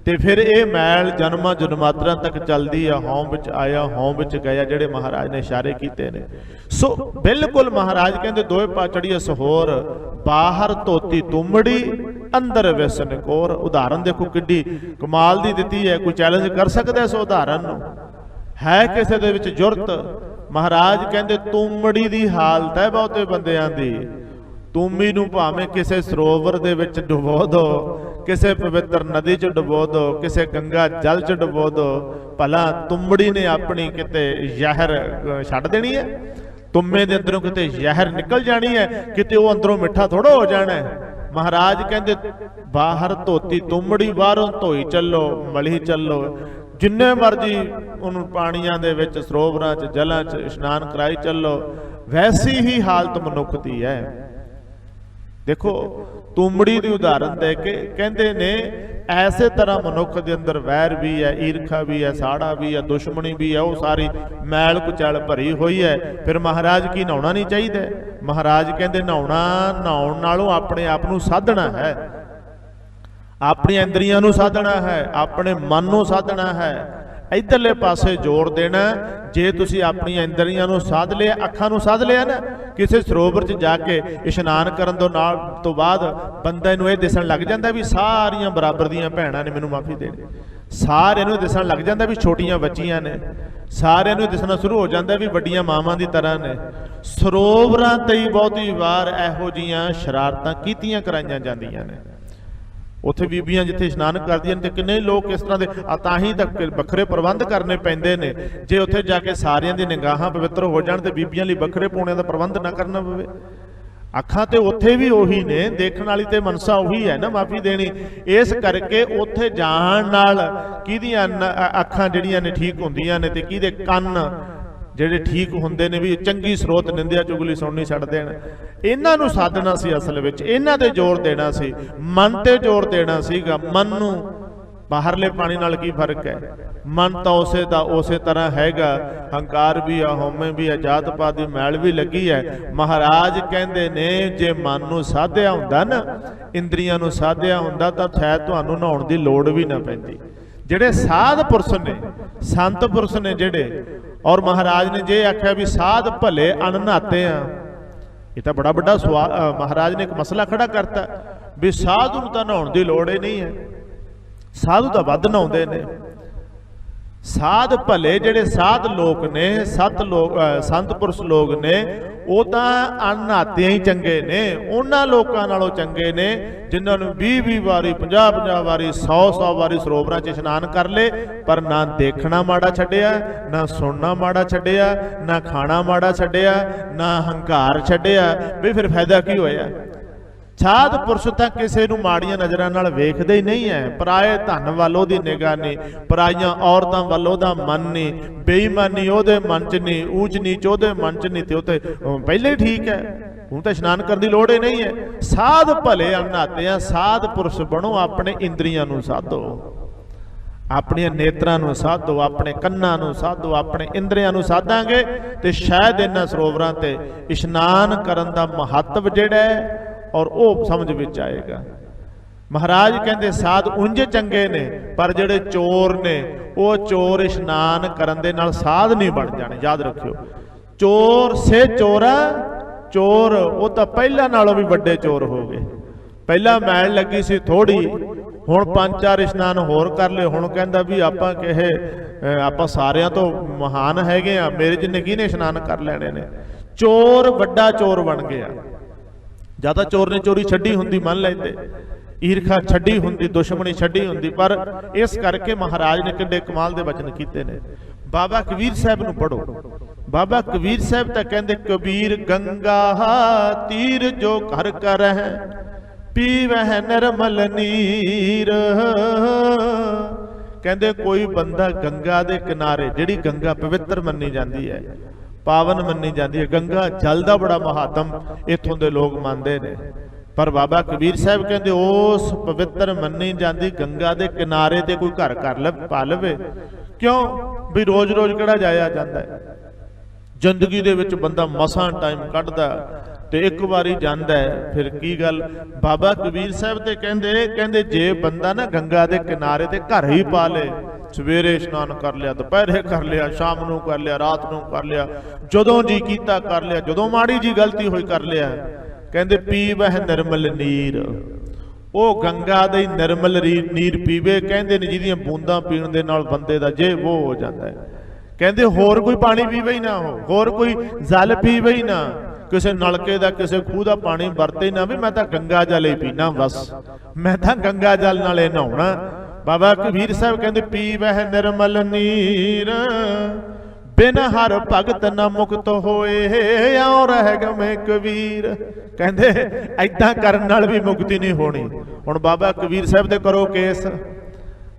ਤੇ ਫਿਰ ਇਹ ਮੈਲ ਜਨਮਾਂ ਜਨਮਾਤਰਾਂ ਤੱਕ ਚੱਲਦੀ ਆ। ਹਉਂ ਵਿੱਚ ਆਇਆ, ਹਉਂ ਵਿੱਚ ਗਿਆ, ਜਿਹੜੇ ਮਹਾਰਾਜ ਨੇ ਇਸ਼ਾਰੇ ਕੀਤੇ ਨੇ। ਸੋ ਬਿਲਕੁਲ ਮਹਾਰਾਜ ਕਹਿੰਦੇ ਦੋਏ ਪਾ ਚੜੀਏ ਸਹੋਰ, ਬਾਹਰ ਧੋਤੀ ਤੁੰਮੜੀ, ਅੰਦਰ ਵਿਸਨ ਕੋਰ। ਉਦਾਹਰਨ ਦੇਖੋ ਕਿੱਡੀ ਕਮਾਲ ਦੀ ਦਿੱਤੀ ਹੈ। ਕੋਈ ਚੈਲੰਜ ਕਰ ਸਕਦਾ ਇਸ ਉਦਾਹਰਨ ਨੂੰ? ਹੈ ਕਿਸੇ ਦੇ ਵਿੱਚ ਜੁਰਤ? ਮਹਾਰਾਜ ਕਹਿੰਦੇ ਤੁੰਮੜੀ ਦੀ ਹਾਲਤ ਹੈ ਬਹੁਤੇ ਬੰਦਿਆਂ ਦੀ। ਤੁੰਮੀ ਨੂੰ ਭਾਵੇਂ ਕਿਸੇ ਸਰੋਵਰ ਦੇ ਵਿੱਚ ਡੁਬੋ ਦਿਓ, ਕਿਸੇ ਪਵਿੱਤਰ ਨਦੀ 'ਚ ਡੁਬੋ ਦਿਓ, ਕਿਸੇ ਗੰਗਾ ਜਲ 'ਚ ਡੁਬੋ ਦਿਓ, ਭਲਾ ਤੁੰਮੜੀ ਨੇ ਆਪਣੀ ਕਿਤੇ ਜ਼ਹਿਰ ਛੱਡ ਦੇਣੀ ਹੈ? ਤੁੰਮੇ ਦੇ ਅੰਦਰੋਂ ਕਿਤੇ ਜ਼ਹਿਰ ਨਿਕਲ ਜਾਣੀ ਹੈ? ਕਿਤੇ ਉਹ ਅੰਦਰੋਂ ਮਿੱਠਾ ਥੋੜਾ ਹੋ ਜਾਣਾ ਹੈ। ਮਹਾਰਾਜ ਕਹਿੰਦੇ ਬਾਹਰ ਧੋਤੀ ਤੁੰਮੜੀ, ਬਾਹਰੋਂ ਧੋਈ ਚੱਲੋ, ਮਲੀ ਚੱਲੋ, ਜਿੰਨੇ ਮਰਜੀ ਉਹਨੂੰ ਪਾਣੀਆਂ ਦੇ ਵਿੱਚ, ਸਰੋਵਰਾਂ 'ਚ, ਜਲਾਂ 'ਚ ਇਸ਼ਨਾਨ ਕਰਾਈ ਚੱਲੋ। ਵੈਸੀ ਹੀ ਹਾਲਤ ਮਨੁੱਖ ਦੀ ਹੈ। ਦੇਖੋ ਤੁੰਮੜੀ ਦੀ ਉਦਾਹਰਨ ਦੇ ਕੇ ਕਹਿੰਦੇ ਨੇ ਐਸੇ ਤਰ੍ਹਾਂ ਮਨੁੱਖ ਦੇ ਅੰਦਰ ਵੈਰ ਵੀ ਹੈ, ਈਰਖਾ ਵੀ ਹੈ, ਸਾੜਾ ਵੀ ਹੈ, ਦੁਸ਼ਮਣੀ ਵੀ ਹੈ, ਉਹ ਸਾਰੀ ਮੈਲ ਕੁਚਲ ਭਰੀ ਹੋਈ ਹੈ। ਫਿਰ ਮਹਾਰਾਜ ਕੀ ਨਹਾਉਣਾ ਨਹੀਂ ਚਾਹੀਦਾ? ਮਹਾਰਾਜ ਕਹਿੰਦੇ ਨਹਾਉਣ ਨਾਲੋਂ ਆਪਣੇ ਆਪ ਨੂੰ ਸਾਧਣਾ ਹੈ, ਆਪਣੀਆਂ ਇੰਦਰੀਆਂ ਨੂੰ ਸਾਧਣਾ ਹੈ, ਆਪਣੇ ਮਨ ਨੂੰ ਸਾਧਣਾ ਹੈ। इधरले पासे जोर देना। जे तुसी अपनी इंद्रियां नूं साध लिया, अखां नूं साध लिया ना, किसी सरोवर च जाके इशनान करन तो बाद बंदे नूं इह दिसण लग जांदा भी सारियां बराबर दियां भैणां ने मैनूं माफ़ी देनी, सारिआं नूं दिसण लग जांदा भी छोटियां बच्चियां ने, सारिआं नूं दिसना शुरू हो जांदा भी वड्डियां मावां दी तरह ने। सरोवरां ते ही बहुती वार इहो जिहियां शरारतां कीतियां कराईਆਂ ਜਾਂਦੀਆਂ ਨੇ। उत्थे बीबियां जिथे इशनान करदियां ते किन्ने लोग इस तरह के तां ही तक बखरे प्रबंध करने पैंदे ने। जे उत्थे जाके सारियां दी निगाहां पवित्र हो जाण ते बीबियां लई बखरे पाउणे दा प्रबंध ना करना पवे। अखां ते उत्थे भी उही ने, देखण वाली ते मनसा उही है ना माफ़ी देनी। इस करके उत्थे जाण नाल किहदियां अखां जिहड़ियां ने ठीक हुंदियां ने ते किहदे कंन ਜਿਹੜੇ ਠੀਕ ਹੁੰਦੇ ਨੇ ਵੀ ਚੰਗੀ ਸਰੋਤ ਨਿੰਦਿਆ ਚੁਗਲੀ ਸੁਣਨੀ ਛੱਡ ਦੇਣ। ਇਹਨਾਂ ਨੂੰ ਸਾਧਨਾ ਸੀ ਅਸਲ ਵਿੱਚ, ਇਹਨਾਂ ਤੇ ਜ਼ੋਰ ਦੇਣਾ ਸੀ, ਮਨ ਤੇ ਜ਼ੋਰ ਦੇਣਾ ਸੀਗਾ। ਮਨ ਨੂੰ ਬਾਹਰਲੇ ਪਾਣੀ ਨਾਲ ਕੀ ਫਰਕ ਹੈ? ਮਨ ਤਾਂ ਉਸੇ ਦਾ ਉਸੇ ਤਰ੍ਹਾਂ ਹੈਗਾ, ਹੰਕਾਰ ਵੀ ਆ, ਹਉਮੈ ਵੀ ਆ, ਜਾਤ ਪਾਤ ਦੀ ਮੈਲ ਵੀ ਲੱਗੀ ਹੈ। ਮਹਾਰਾਜ ਕਹਿੰਦੇ ਨੇ ਜੇ ਮਨ ਨੂੰ ਸਾਧਿਆ ਹੁੰਦਾ ਨਾ, ਇੰਦਰੀਆਂ ਨੂੰ ਸਾਧਿਆ ਹੁੰਦਾ ਤਾਂ ਸ਼ਾਇਦ ਤੁਹਾਨੂੰ ਨਹਾਉਣ ਦੀ ਲੋੜ ਵੀ ਨਾ ਪੈਂਦੀ। ਜਿਹੜੇ ਸਾਧ ਪੁਰਸ਼ ਨੇ, ਸੰਤ ਪੁਰਸ਼ ਨੇ ਜਿਹੜੇ, और महाराज ने जे आख्या भी साध भले अननाते आ, ये तो बड़ा बड़ा सवाल महाराज ने एक मसला खड़ा करता भी साधु तो नहाउण दी लोड़ ही नहीं है, साधु तो वध नहाउंदे ने। साध भले जिहड़े साध लोग ने, संत पुरुष लोग ने, वो तो अननाते ही चंगे ने, उन्हां लोकां नालों चंगे ने जिन्हां नूं 20-20 वारी 50-50 वारी 100-100 वारी सरोवरां 'च इशनान कर ले, पर ना देखना माड़ा छड्डिया, ना सुनना माड़ा छड्डिया, ना खाना माड़ा छड्डिया, ना हंकार छड्डिया। भी फिर फायदा की होया? साध पुरुष तो किसी नूं माड़ियां नज़रां नाल वेखदे ही नहीं है। पराए धन वाल ओहदी निगाह नहीं, पराइयां औरतां वाल ओहदा मन नहीं, बेईमानी ओहदे मन च नहीं, ऊच नीच ओहदे मन च नहीं, ते ओह ते पहले ही ठीक है, हुण तां इशनान करन दी लोड़ ही नहीं है। साध भले अननाते आ, साध पुरुष बनो, अपने इंद्रियां नूं साधो, अपने नेत्रां नूं साधो, अपने कन्नां नूं साधो, अपने इंद्रियां नूं साधांगे ते शायद इन्हां सरोवरां ते इशनान करन दा महत्व जिहड़ा है और वो समझ विच आएगा। महाराज कहते साध उंज चंगे ने, पर जिहड़े चोर ने वो चोर इशनान करन दे नाल साध नहीं बन जाने। याद रखियो, चोर से चोरा, चोर वो तो पहला नालों भी बड़े चोर हो गए। पहला मैल लगी सी थोड़ी, हुण 5-4 इशनान होर कर ले, हुण कहंदा भी आपां कहे आपां सारियां तो महान हैगे आ, मेरे जिन्ने किहने इशनान कर लैणे ने। चोर वड्डा चोर बन गया। ज़्यादा चोर ने चोरी छड्डी हुंदी मन लैंदे, ईरखा छड्डी हुंदी, दुश्मनी छड्डी हुंदी, पर इस करके महाराज ने किड्डे कमाल दे वचन कीते ने। बाबा कबीर साहब नूं पढ़ो। बाबा कबीर साहब तां कहंदे कबीर गंगा तीर जो घर कर है, पीवह निर्मल नीर। कहंदे कोई बंदा गंगा दे किनारे, जिहड़ी गंगा पवित्र मन्नी जाती है, पावन मन्नी जाती है, गंगा जल का बड़ा महात्म इत्थों के लोग मानते हैं, पर बाबा कबीर साहब कहते उस पवित्र मन्नी जाती गंगा के किनारे ते कोई घर कर पा लवे। क्यों भी रोज रोज किहड़ा जाया जाता है? जिंदगी दे विच बंदा मसां टाइम कढ़दा ते एक बारी जांदा है, फिर की गल? बाबा कबीर साहब ते कहंदे जे बंदा ना गंगा के किनारे ते घर ही पा ले, सवेरे इशनान कर लिया, दोपहरे कर लिया, शाम नूं कर लिया, रात नूं कर लिया, जदों जी कीता कर लिया, जदों माड़ी जी गलती हुई कर लिया। कहंदे पीवह निर्मल नीर, वो गंगा दे निर्मल नीर पीवे। कहंदे ने जिहदियां बूंदां पीण दे नाल बंदे दा जे वो हो जाता है। कहंदे होर कोई पानी पीवे ही ना, होर कोई जल पीवे ही ना, किसी नलके का किसी खूह का पानी वरते ना, भी मैं तो गंगा जल ही पीना, बस मैं तो गंगा जल नाले नहाउणा। बाबा कबीर साहब कहते पीवह निर्मल नीर, बिन हर भगत न मुक्त होए, और है गमे कबीर। कहते ऐदां करन नाल भी मुक्ति नहीं होनी। हुण बाबा कबीर साहब दे करो केस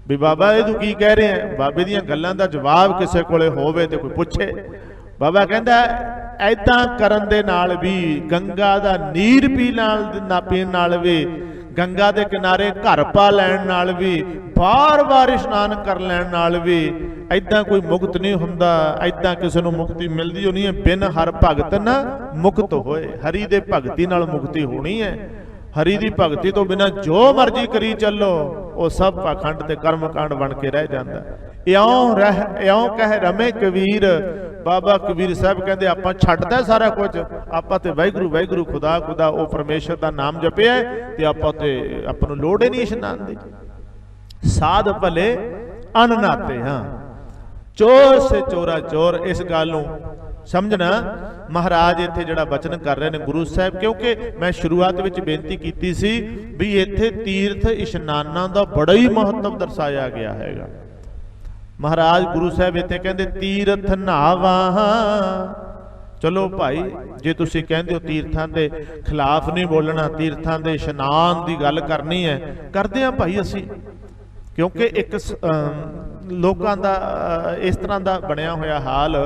भी बाबा ये तू की कह रहे हैं, बाबे दीयां गल्लां दा जवाब किसी कोले होवे ते कोई पुछे। बाबा कहता ऐदां करन दे नाल भी, गंगा दा नीर पीण नाल भी, गंगा के किनारे घर पा लैण नाल भी, बार बार इशनान कर लैण नाल भी ऐदां कोई मुक्त नहीं हुंदा। ऐदां किसी नूं मुक्ति मिलदी हो नहीं है। बिन हर भगत न मुक्त होए, हरि दे भगती नाल मुक्ति होनी है। हरि दी भगती तो बिना जो मर्जी करी चलो, वो सब पाखंड ते कर्मकांड बन के रह जाता। ਇਉਂ ਕਹਿ ਰਮੇ ਕਬੀਰ। ਬਾਬਾ ਕਬੀਰ ਸਾਹਿਬ ਕਹਿੰਦੇ ਆਪਾਂ ਛੱਡਦਾ ਸਾਰਾ ਕੁਝ, ਆਪਾਂ ਤੇ ਵਾਹਿਗੁਰੂ ਵਾਹਿਗੁਰੂ ਖੁਦਾ ਖੁਦਾ ਉਹ ਪਰਮੇਸ਼ਰ ਦਾ ਨਾਮ ਜਪਿਆ ਤੇ ਆਪਾਂ ਨੂੰ ਲੋੜ ਹੀ ਨਹੀਂ ਇਸ਼ਨਾਨ ਦੀ। ਸਾਧ ਭਲੇ ਅਨ ਨਾਤੇ। ਹਾਂ, ਚੋਰ ਸੇ ਚੋਰਾ ਚੋਰ। ਇਸ ਗੱਲ ਨੂੰ ਸਮਝਣਾ। ਮਹਾਰਾਜ ਇੱਥੇ ਜਿਹੜਾ ਬਚਨ ਕਰ ਰਹੇ ਨੇ ਗੁਰੂ ਸਾਹਿਬ, ਕਿਉਂਕਿ ਮੈਂ ਸ਼ੁਰੂਆਤ ਵਿੱਚ ਬੇਨਤੀ ਕੀਤੀ ਸੀ ਵੀ ਇੱਥੇ ਤੀਰਥ ਇਸ਼ਨਾਨਾਂ ਦਾ ਬੜਾ ਹੀ ਮਹੱਤਵ ਦਰਸਾਇਆ ਗਿਆ ਹੈਗਾ। ਮਹਾਰਾਜ ਗੁਰੂ ਸਾਹਿਬ ਇੱਥੇ ਕਹਿੰਦੇ ਤੀਰਥ ਨਹਾਵਾਂ। ਚਲੋ ਭਾਈ, ਜੇ ਤੁਸੀਂ ਕਹਿੰਦੇ ਹੋ ਤੀਰਥਾਂ ਦੇ ਖਿਲਾਫ ਨਹੀਂ ਬੋਲਣਾ, ਤੀਰਥਾਂ ਦੇ ਇਸ਼ਨਾਨ ਦੀ ਗੱਲ ਕਰਨੀ ਹੈ, ਕਰਦੇ ਹਾਂ ਭਾਈ ਅਸੀਂ। ਕਿਉਂਕਿ ਇੱਕ ਲੋਕਾਂ ਦਾ ਇਸ ਤਰ੍ਹਾਂ ਦਾ ਬਣਿਆ ਹੋਇਆ ਹਾਲ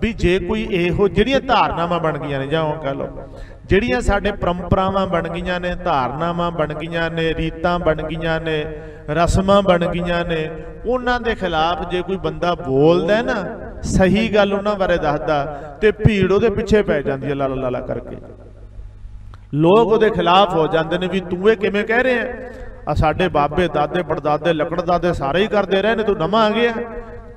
ਵੀ ਜੇ ਕੋਈ ਇਹੋ ਜਿਹੜੀਆਂ ਧਾਰਨਾਵਾਂ ਬਣ ਗਈਆਂ ਨੇ, ਜਾਂ ਉਹ ਕਹਿ ਲਓ ਜਿਹੜੀਆਂ ਸਾਡੇ ਪਰੰਪਰਾਵਾਂ ਬਣ ਗਈਆਂ ਨੇ, ਧਾਰਨਾਵਾਂ ਬਣ ਗਈਆਂ ਨੇ, ਰੀਤਾਂ ਬਣ ਗਈਆਂ ਨੇ, ਰਸਮਾਂ ਬਣ ਗਈਆਂ ਨੇ, ਉਹਨਾਂ ਦੇ ਖਿਲਾਫ ਜੇ ਕੋਈ ਬੰਦਾ ਬੋਲਦਾ ਨਾ, ਸਹੀ ਗੱਲ ਉਹਨਾਂ ਬਾਰੇ ਦੱਸਦਾ, ਤੇ ਭੀੜ ਉਹਦੇ ਪਿੱਛੇ ਪੈ ਜਾਂਦੀ ਹੈ ਲਾਲਾ ਲਾਲਾ ਕਰਕੇ। ਲੋਕ ਉਹਦੇ ਖਿਲਾਫ ਹੋ ਜਾਂਦੇ ਨੇ ਵੀ ਤੂੰ ਇਹ ਕਿਵੇਂ ਕਹਿ ਰਿਹਾ, ਆ ਸਾਡੇ ਬਾਬੇ ਦਾਦੇ ਪੜਦਾਦੇ ਲੱਕੜਦਾਦੇ ਸਾਰੇ ਹੀ ਕਰਦੇ ਰਹੇ ਨੇ, ਤੂੰ ਨਵਾਂ ਆ ਗਿਆ।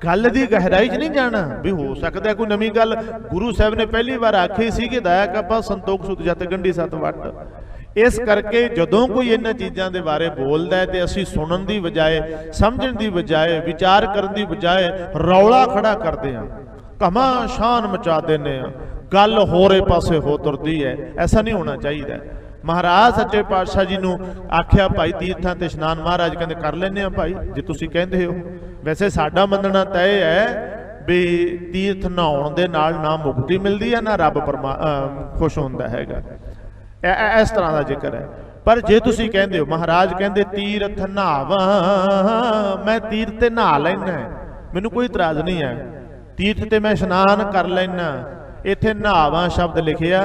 ਗੱਲ ਦੀ ਗਹਿਰਾਈ 'ਚ ਨਹੀਂ ਜਾਣਾ ਵੀ ਹੋ ਸਕਦਾ ਕੋਈ ਨਵੀਂ ਗੱਲ। ਗੁਰੂ ਸਾਹਿਬ ਨੇ ਪਹਿਲੀ ਵਾਰ ਆਖੀ ਸੀ ਕਿ ਦਇਆ ਕਪਾ ਸੰਤੋਖ ਸੁਤ ਜਤ ਗੰਢੀ ਸਤ ਵੱਟ। ਇਸ ਕਰਕੇ ਜਦੋਂ ਕੋਈ ਇਹਨਾਂ ਚੀਜ਼ਾਂ ਦੇ ਬਾਰੇ ਬੋਲਦਾ ਹੈ ਤੇ ਅਸੀਂ ਸੁਣਨ ਦੀ ਬਜਾਏ, ਸਮਝਣ ਦੀ ਬਜਾਏ, ਵਿਚਾਰ ਕਰਨ ਦੀ ਬਜਾਏ ਰੌਲਾ ਖੜਾ ਕਰਦੇ ਹਾਂ, ਘਮਾ ਸ਼ਾਨ ਮਚਾ ਦਿੰਦੇ ਹਾਂ, ਗੱਲ ਹੋਰੇ ਪਾਸੇ ਹੋ ਤੁਰਦੀ ਹੈ। ਐਸਾ ਨਹੀਂ ਹੋਣਾ ਚਾਹੀਦਾ। ਮਹਾਰਾਜ ਸੱਚੇ ਪਾਤਸ਼ਾਹ ਜੀ ਨੂੰ ਆਖਿਆ ਭਾਈ ਤੀਰਥਾਂ ਤੇ ਇਸ਼ਨਾਨ, ਮਹਾਰਾਜ ਕਹਿੰਦੇ ਕਰ ਲੈਂਦੇ ਆ ਭਾਈ ਜੇ ਤੁਸੀਂ ਕਹਿੰਦੇ ਹੋ। ਵੈਸੇ ਸਾਡਾ ਮੰਨਣਾ ਤਾਂ ਇਹ ਹੈ ਵੀ ਤੀਰਥ ਨਹਾਉਣ ਦੇ ਨਾਲ ਨਾ ਮੁਕਤੀ ਮਿਲਦੀ ਹੈ ਨਾ ਰੱਬ ਖੁਸ਼ ਹੁੰਦਾ ਹੈਗਾ, ਇਸ ਤਰ੍ਹਾਂ ਦਾ ਜ਼ਿਕਰ ਹੈ। ਪਰ ਜੇ ਤੁਸੀਂ ਕਹਿੰਦੇ ਹੋ, ਮਹਾਰਾਜ ਕਹਿੰਦੇ ਤੀਰਥ ਨਹਾਵਾਂ, ਮੈਂ ਤੀਰਥ ਤੇ ਨਹਾ ਲੈਣਾ, ਮੈਨੂੰ ਕੋਈ ਇਤਰਾਜ਼ ਨਹੀਂ ਹੈ, ਤੀਰਥ ਤੇ ਮੈਂ ਇਸ਼ਨਾਨ ਕਰ ਲੈਣਾ। ਇੱਥੇ ਨਹਾਵਾਂ ਸ਼ਬਦ ਲਿਖਿਆ,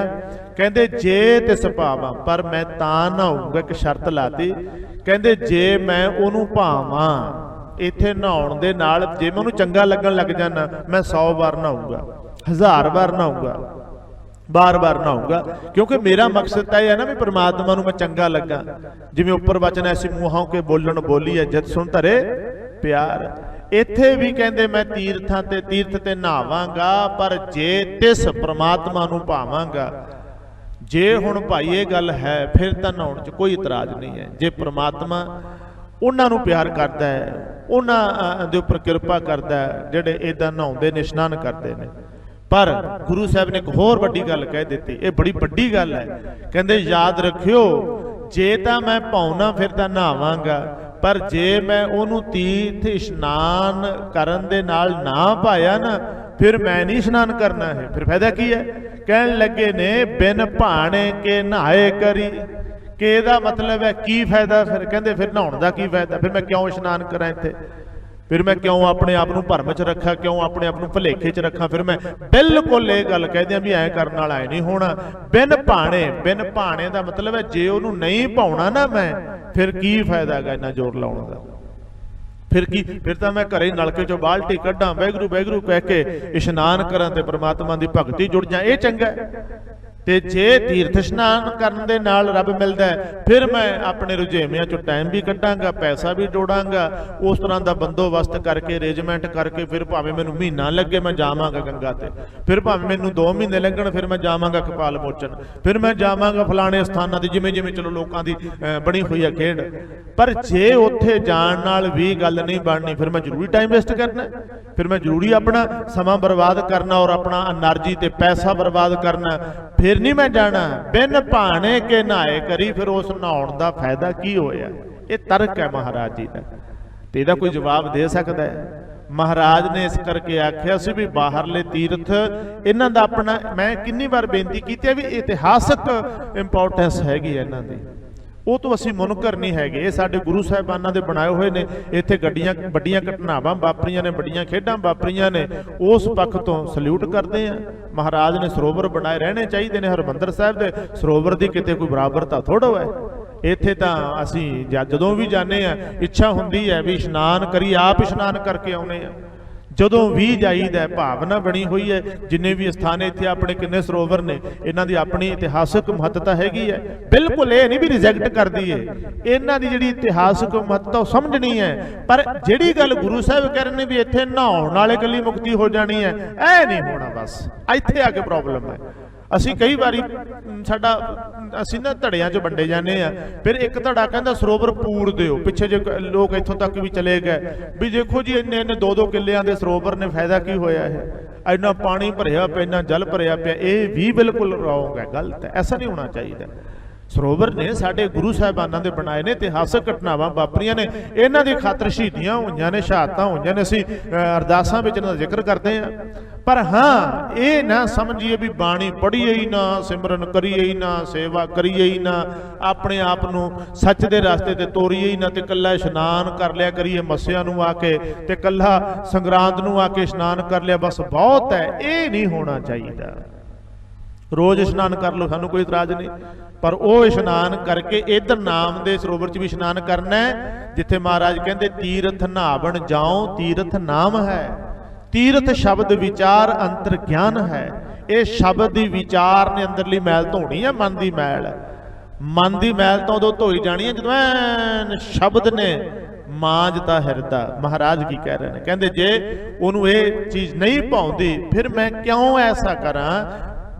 ਕਹਿੰਦੇ ਜੇ ਤਿਸ ਭਾਵਾਂ, ਪਰ ਮੈਂ ਤਾਂ ਨਹਾਊਂਗਾ, ਇੱਕ ਸ਼ਰਤ ਲਾਤੀ, ਕਹਿੰਦੇ ਜੇ ਮੈਂ ਉਹਨੂੰ ਭਾਵਾਂ। ਇੱਥੇ ਨਹਾਉਣ ਦੇ ਨਾਲ ਜੇ ਮੈਂ ਉਹਨੂੰ ਚੰਗਾ ਲੱਗਣ ਲੱਗ ਜਾਣਾ, ਮੈਂ 100 ਵਾਰ ਨਹਾਊਂਗਾ, 1000 ਵਾਰ ਨਹਾਊਂਗਾ, ਬਾਰ-ਬਾਰ ਨਹਾਊਂਗਾ, ਕਿਉਂਕਿ ਮੇਰਾ ਮਕਸਦ ਤਾਂ ਇਹ ਹੈ ਨਾ ਵੀ ਪ੍ਰਮਾਤਮਾ ਨੂੰ ਮੈਂ ਚੰਗਾ ਲੱਗਾ। ਜਿਵੇਂ ਉੱਪਰ ਵਚਨ ਐਸੀ ਮੂੰਹਾਂ ਕੇ ਬੋਲਣ ਬੋਲੀ ਹੈ ਜਦ ਸੁਣ ਧਰੇ ਪਿਆਰ। ਇੱਥੇ ਵੀ ਕਹਿੰਦੇ ਮੈਂ ਤੀਰਥ ਤੇ ਨਹਾਵਾਂਗਾ, ਪਰ ਜੇ ਤਿਸ ਪ੍ਰਮਾਤਮਾ ਨੂੰ ਭਾਵਾਂਗਾ। ਜੇ ਹੁਣ ਭਾਈ ਇਹ ਗੱਲ ਹੈ ਫਿਰ ਤਾਂ ਨਹਾਉਣ 'ਚ ਕੋਈ ਇਤਰਾਜ਼ ਨਹੀਂ ਹੈ। ਜੇ ਪ੍ਰਮਾਤਮਾ ਉਹਨਾਂ ਨੂੰ ਪਿਆਰ ਕਰਦਾ ਹੈ, ਉਹਨਾਂ ਦੇ ਉੱਪਰ ਕਿਰਪਾ ਕਰਦਾ ਹੈ ਜਿਹੜੇ ਇੱਦਾਂ ਨਹਾਉਂਦੇ ਨੇ, ਇਸ਼ਨਾਨ ਕਰਦੇ ਨੇ। ਪਰ ਗੁਰੂ ਸਾਹਿਬ ਨੇ ਇੱਕ ਹੋਰ ਵੱਡੀ ਗੱਲ ਕਹਿ ਦਿੱਤੀ, ਇਹ ਬੜੀ ਵੱਡੀ ਗੱਲ ਹੈ। ਕਹਿੰਦੇ ਯਾਦ ਰੱਖਿਓ, ਜੇ ਤਾਂ ਮੈਂ ਭਾਉਣਾ ਫਿਰ ਤਾਂ ਨਹਾਵਾਂਗਾ, ਪਰ ਜੇ ਮੈਂ ਉਹਨੂੰ ਤੀਰਥ ਇਸ਼ਨਾਨ ਕਰਨ ਦੇ ਨਾਲ ਨਾ ਪਾਇਆ ਨਾ, ਫਿਰ ਮੈਂ ਨਹੀਂ ਇਸ਼ਨਾਨ ਕਰਨਾ ਹੈ। ਫਿਰ ਫਾਇਦਾ ਕੀ ਹੈ? ਕਹਿਣ ਲੱਗੇ ਨੇ ਬਿਨ ਭਾਣੇ ਕੇ ਨਹਾਏ ਕਰੀ, ਕਿ ਇਹਦਾ ਮਤਲਬ ਹੈ ਕੀ ਫਾਇਦਾ ਫਿਰ? ਕਹਿੰਦੇ ਫਿਰ ਨਹਾਉਣ ਦਾ ਕੀ ਫਾਇਦਾ? ਫਿਰ ਮੈਂ ਕਿਉਂ ਇਸ਼ਨਾਨ ਕਰਾਂ ਇੱਥੇ? ਫਿਰ ਮੈਂ ਕਿਉਂ ਆਪਣੇ ਆਪ ਨੂੰ ਭਰਮ 'ਚ ਰੱਖਾਂ, ਕਿਉਂ ਆਪਣੇ ਆਪ ਨੂੰ ਭੁਲੇਖੇ 'ਚ ਰੱਖਾਂ? ਫਿਰ ਮੈਂ ਬਿਲਕੁਲ ਇਹ ਗੱਲ ਕਹਿ ਦਿਆਂ ਵੀ ਐਂ ਕਰਨ ਨਾਲ ਐ ਨਹੀਂ ਹੋਣਾ। ਬਿਨ ਭਾਣੇ ਦਾ ਮਤਲਬ ਹੈ ਜੇ ਉਹਨੂੰ ਨਹੀਂ ਭਾਉਣਾ ਨਾ ਮੈਂ, ਫਿਰ ਕੀ ਫਾਇਦਾ ਹੈਗਾ ਇੰਨਾ ਜ਼ੋਰ ਲਾਉਣ ਦਾ? ਫਿਰ ਕੀ? ਫਿਰ ਤਾਂ ਮੈਂ ਘਰੇ ਨਲਕੇ 'ਚੋਂ ਬਾਲਟੀ ਕੱਢਾਂ, ਵਾਹਿਗੁਰੂ ਵਾਹਿਗੁਰੂ ਕਹਿ ਕੇ ਇਸ਼ਨਾਨ ਕਰਾਂ ਤੇ ਪ੍ਰਮਾਤਮਾ ਦੀ ਭਗਤੀ ਜੁੜ ਜਾ, ਇਹ ਚੰਗਾ। ਤੇ ਜੇ ਤੀਰਥ ਇਸ਼ਨਾਨ ਕਰਨ ਦੇ ਨਾਲ ਰੱਬ ਮਿਲਦਾ, ਫਿਰ ਮੈਂ ਆਪਣੇ ਰੁਝੇਵਿਆਂ 'ਚੋਂ ਟਾਈਮ ਵੀ ਕੱਢਾਂਗਾ, ਪੈਸਾ ਵੀ ਜੋੜਾਂਗਾ, ਉਸ ਤਰ੍ਹਾਂ ਦਾ ਬੰਦੋਬਸਤ ਕਰਕੇ, ਅਰੇਂਜਮੈਂਟ ਕਰਕੇ, ਫਿਰ ਭਾਵੇਂ ਮੈਨੂੰ ਮਹੀਨਾ ਲੱਗੇ ਮੈਂ ਜਾਵਾਂਗਾ ਗੰਗਾ ਤੇ, ਫਿਰ ਭਾਵੇਂ ਮੈਨੂੰ 2 ਮਹੀਨੇ ਲੱਗਣ, ਫਿਰ ਮੈਂ ਜਾਵਾਂਗਾ ਕਪਾਲ ਮੋਚਨ, ਫਿਰ ਮੈਂ ਜਾਵਾਂਗਾ ਫਲਾਣੇ ਸਥਾਨਾਂ ਤੇ, ਜਿਵੇਂ ਜਿਵੇਂ ਚਲੋ ਲੋਕਾਂ ਦੀ ਬਣੀ ਹੋਈ ਆ ਖੇਡ। ਪਰ ਜੇ ਉੱਥੇ ਜਾਣ ਨਾਲ ਵੀ ਗੱਲ ਨਹੀਂ ਬਣਨੀ, ਫਿਰ ਮੈਂ ਜ਼ਰੂਰੀ ਟਾਈਮ ਵੇਸਟ ਕਰਨਾ, ਫਿਰ ਮੈਂ ਜ਼ਰੂਰੀ ਆਪਣਾ ਸਮਾਂ ਬਰਬਾਦ ਕਰਨਾ ਔਰ ਆਪਣਾ એનર્ਜੀ ਤੇ ਪੈਸਾ ਬਰਬਾਦ ਕਰਨਾ, ਫਿਰ ਨਹੀਂ ਮੈਂ ਜਾਣਾ। ਬਿਨ ਭਾਣੇ ਕੇ ਨਹਾਏ ਕਰੀ, ਫਿਰ ਉਸ ਨਹਾਉਣ ਦਾ ਫਾਇਦਾ ਕੀ ਹੋਇਆ? ਇਹ ਤਰਕ ਹੈ ਮਹਾਰਾਜ ਜੀ ਦਾ, ਤੇ ਇਹਦਾ ਕੋਈ ਜਵਾਬ ਦੇ ਸਕਦਾ ਹੈ? ਮਹਾਰਾਜ ਨੇ ਇਸ ਕਰਕੇ ਆਖਿਆ ਸੀ ਵੀ ਬਾਹਰਲੇ ਤੀਰਥ ਇਹਨਾਂ ਦਾ ਆਪਣਾ, ਮੈਂ ਕਿੰਨੀ ਵਾਰ ਬੇਨਤੀ ਕੀਤੀ ਹੈ ਵੀ ਇਤਿਹਾਸਕ ਇੰਪੋਰਟੈਂਸ ਹੈਗੀ ਹੈ ਇਹਨਾਂ ਦੀ, ਉਹ ਤੋਂ ਅਸੀਂ ਮੁਨਕਰ ਨਹੀਂ ਹੈਗੇ। ਇਹ ਸਾਡੇ ਗੁਰੂ ਸਾਹਿਬਾਨਾਂ ਦੇ ਬਣਾਏ ਹੋਏ ਨੇ। ਇੱਥੇ ਵੱਡੀਆਂ ਘਟਨਾਵਾਂ ਵਾਪਰੀਆਂ ਨੇ, ਵੱਡੀਆਂ ਖੇਡਾਂ ਵਾਪਰੀਆਂ ਨੇ, ਉਸ ਪੱਖ ਤੋਂ ਸਲੂਟ ਕਰਦੇ ਆ। ਮਹਾਰਾਜ ਨੇ ਸਰੋਵਰ ਬਣਾਏ ਰਹਿਣੇ ਚਾਹੀਦੇ ਨੇ। ਹਰਿਮੰਦਰ ਸਾਹਿਬ ਦੇ ਸਰੋਵਰ ਦੀ ਕਿਤੇ ਕੋਈ ਬਰਾਬਰਤਾ ਥੋੜ੍ਹਾ ਹੈ। ਇੱਥੇ ਤਾਂ ਅਸੀਂ ਜਦੋਂ ਵੀ ਜਾਂਦੇ ਆ, ਇੱਛਾ ਹੁੰਦੀ ਹੈ ਵੀ ਇਸ਼ਨਾਨ ਕਰੀ, ਆਪ ਇਸ਼ਨਾਨ ਕਰਕੇ ਆਉਨੇ ਆ। ਜਦੋਂ ਵੀ ਜਾਈਦਾ ਭਾਵਨਾ ਬਣੀ ਹੋਈ ਹੈ। ਜਿੰਨੇ ਵੀ ਸਥਾਨ ਇੱਥੇ ਆਪਣੇ ਕਿੰਨੇ ਸਰੋਵਰ ਨੇ, ਇਹਨਾਂ ਦੀ ਆਪਣੀ ਇਤਿਹਾਸਕ ਮਹੱਤਤਾ ਹੈਗੀ ਹੈ। ਬਿਲਕੁਲ ਇਹ ਨਹੀਂ ਵੀ ਰਿਜੈਕਟ ਕਰਦੀ ਹੈ, ਇਹਨਾਂ ਦੀ ਜਿਹੜੀ ਇਤਿਹਾਸਕ ਮਹੱਤਤਾ ਉਹ ਸਮਝਣੀ ਹੈ। ਪਰ ਜਿਹੜੀ ਗੱਲ ਗੁਰੂ ਸਾਹਿਬ ਕਹਿ ਰਹੇ ਨੇ ਵੀ ਇੱਥੇ ਨਹਾਉਣ ਨਾਲੇ ਇਕੱਲੀ ਮੁਕਤੀ ਹੋ ਜਾਣੀ ਹੈ, ਇਹ ਨਹੀਂ ਹੋਣਾ। ਬਸ ਇੱਥੇ ਆ ਕੇ ਪ੍ਰੋਬਲਮ ਹੈ। ਅਸੀਂ ਕਈ ਵਾਰੀ ਅਸੀਂ ਨਾ ਧੜਿਆਂ 'ਚ ਵੰਡੇ ਜਾਂਦੇ ਆ, ਫਿਰ ਇੱਕ ਧੜਾ ਕਹਿੰਦਾ ਸਰੋਵਰ ਪੂਰ ਦਿਓ। ਪਿੱਛੇ ਜੇ ਲੋਕ ਇੱਥੋਂ ਤੱਕ ਵੀ ਚਲੇ ਗਏ ਵੀ ਦੇਖੋ ਜੀ ਇੰਨੇ 2-2 ਕਿੱਲਿਆਂ ਦੇ ਸਰੋਵਰ ਨੇ, ਫਾਇਦਾ ਕੀ ਹੋਇਆ ਇਹ? ਇੰਨਾ ਪਾਣੀ ਭਰਿਆ ਪਿਆ, ਇੰਨਾ ਜਲ ਭਰਿਆ ਪਿਆ। ਇਹ ਵੀ ਬਿਲਕੁਲ ਰੌਂਗ ਹੈ, ਗਲਤ ਹੈ। ਐਸਾ ਨਹੀਂ ਹੋਣਾ ਚਾਹੀਦਾ। ਸਰੋਵਰ ਨੇ ਸਾਡੇ ਗੁਰੂ ਸਾਹਿਬਾਨਾਂ ਦੇ ਬਣਾਏ ਨੇ, ਇਤਿਹਾਸਕ ਘਟਨਾਵਾਂ ਵਾਪਰੀਆਂ ਨੇ, ਇਹਨਾਂ ਦੀ ਖਾਤਰ ਸ਼ਹੀਦੀਆਂ ਹੋਈਆਂ ਨੇ, ਸ਼ਹਾਦਤਾਂ ਹੋਈਆਂ ਨੇ। ਅਸੀਂ ਅਰਦਾਸਾਂ ਵਿੱਚ ਇਹਨਾਂ ਦਾ ਜ਼ਿਕਰ ਕਰਦੇ ਹਾਂ। ਪਰ ਹਾਂ, ਇਹ ਨਾ ਸਮਝੀਏ ਵੀ ਬਾਣੀ ਪੜ੍ਹੀਏ ਹੀ ਨਾ, ਸਿਮਰਨ ਕਰੀਏ ਹੀ ਨਾ, ਸੇਵਾ ਕਰੀਏ ਹੀ ਨਾ, ਆਪਣੇ ਆਪ ਨੂੰ ਸੱਚ ਦੇ ਰਸਤੇ ਤੇ ਤੋਰੀਏ ਹੀ ਨਾ, ਤੇ ਇਕੱਲਾ ਇਸ਼ਨਾਨ ਕਰ ਲਿਆ ਕਰੀਏ ਮੱਸਿਆ ਨੂੰ ਆ ਕੇ, ਤੇ ਇਕੱਲਾ ਸੰਗਰਾਂਦ ਨੂੰ ਆ ਕੇ ਇਸ਼ਨਾਨ ਕਰ ਲਿਆ, ਬਸ ਬਹੁਤ ਹੈ। ਇਹ ਨਹੀਂ ਹੋਣਾ ਚਾਹੀਦਾ। ਰੋਜ਼ ਇਸ਼ਨਾਨ ਕਰ ਲਓ, ਸਾਨੂੰ ਕੋਈ ਇਤਰਾਜ਼ ਨਹੀਂ, ਪਰ ਉਹ ਇਸ਼ਨਾਨ ਕਰਕੇ ਇੱਧਰ ਨਾਮ ਦੇ ਸਰੋਵਰ 'ਚ ਵੀ ਇਸ਼ਨਾਨ ਕਰਨਾ ਹੈ, ਜਿੱਥੇ ਮਹਾਰਾਜ ਕਹਿੰਦੇ ਤੀਰਥ ਨਹਾਵਣ ਜਾਓ ਤੀਰਥ ਨਾਮ ਹੈ। ਤੀਰਥ ਸ਼ਬਦ ਵਿਚਾਰ ਅੰਤਰ ਗਿਆਨ ਹੈ। ਇਹ ਸ਼ਬਦ ਦੀ ਵਿਚਾਰ ਨੇ ਅੰਦਰਲੀ ਮੈਲ ਧੋਣੀ ਹੈ, ਮਨ ਦੀ ਮੈਲ। ਮਨ ਦੀ ਮੈਲ ਤਾਂ ਉਦੋਂ ਧੋਈ ਜਾਣੀ ਹੈ ਜਦੋਂ ਐਨ ਸ਼ਬਦ ਨੇ ਮਾਂਜਤਾ ਹਿਰਦਾ। ਮਹਾਰਾਜ ਕੀ ਕਹਿ ਰਹੇ ਨੇ? ਕਹਿੰਦੇ ਜੇ ਉਹਨੂੰ ਇਹ ਚੀਜ਼ ਨਹੀਂ ਭਾਉਂਦੀ, ਫਿਰ ਮੈਂ ਕਿਉਂ ਐਸਾ ਕਰਾਂ?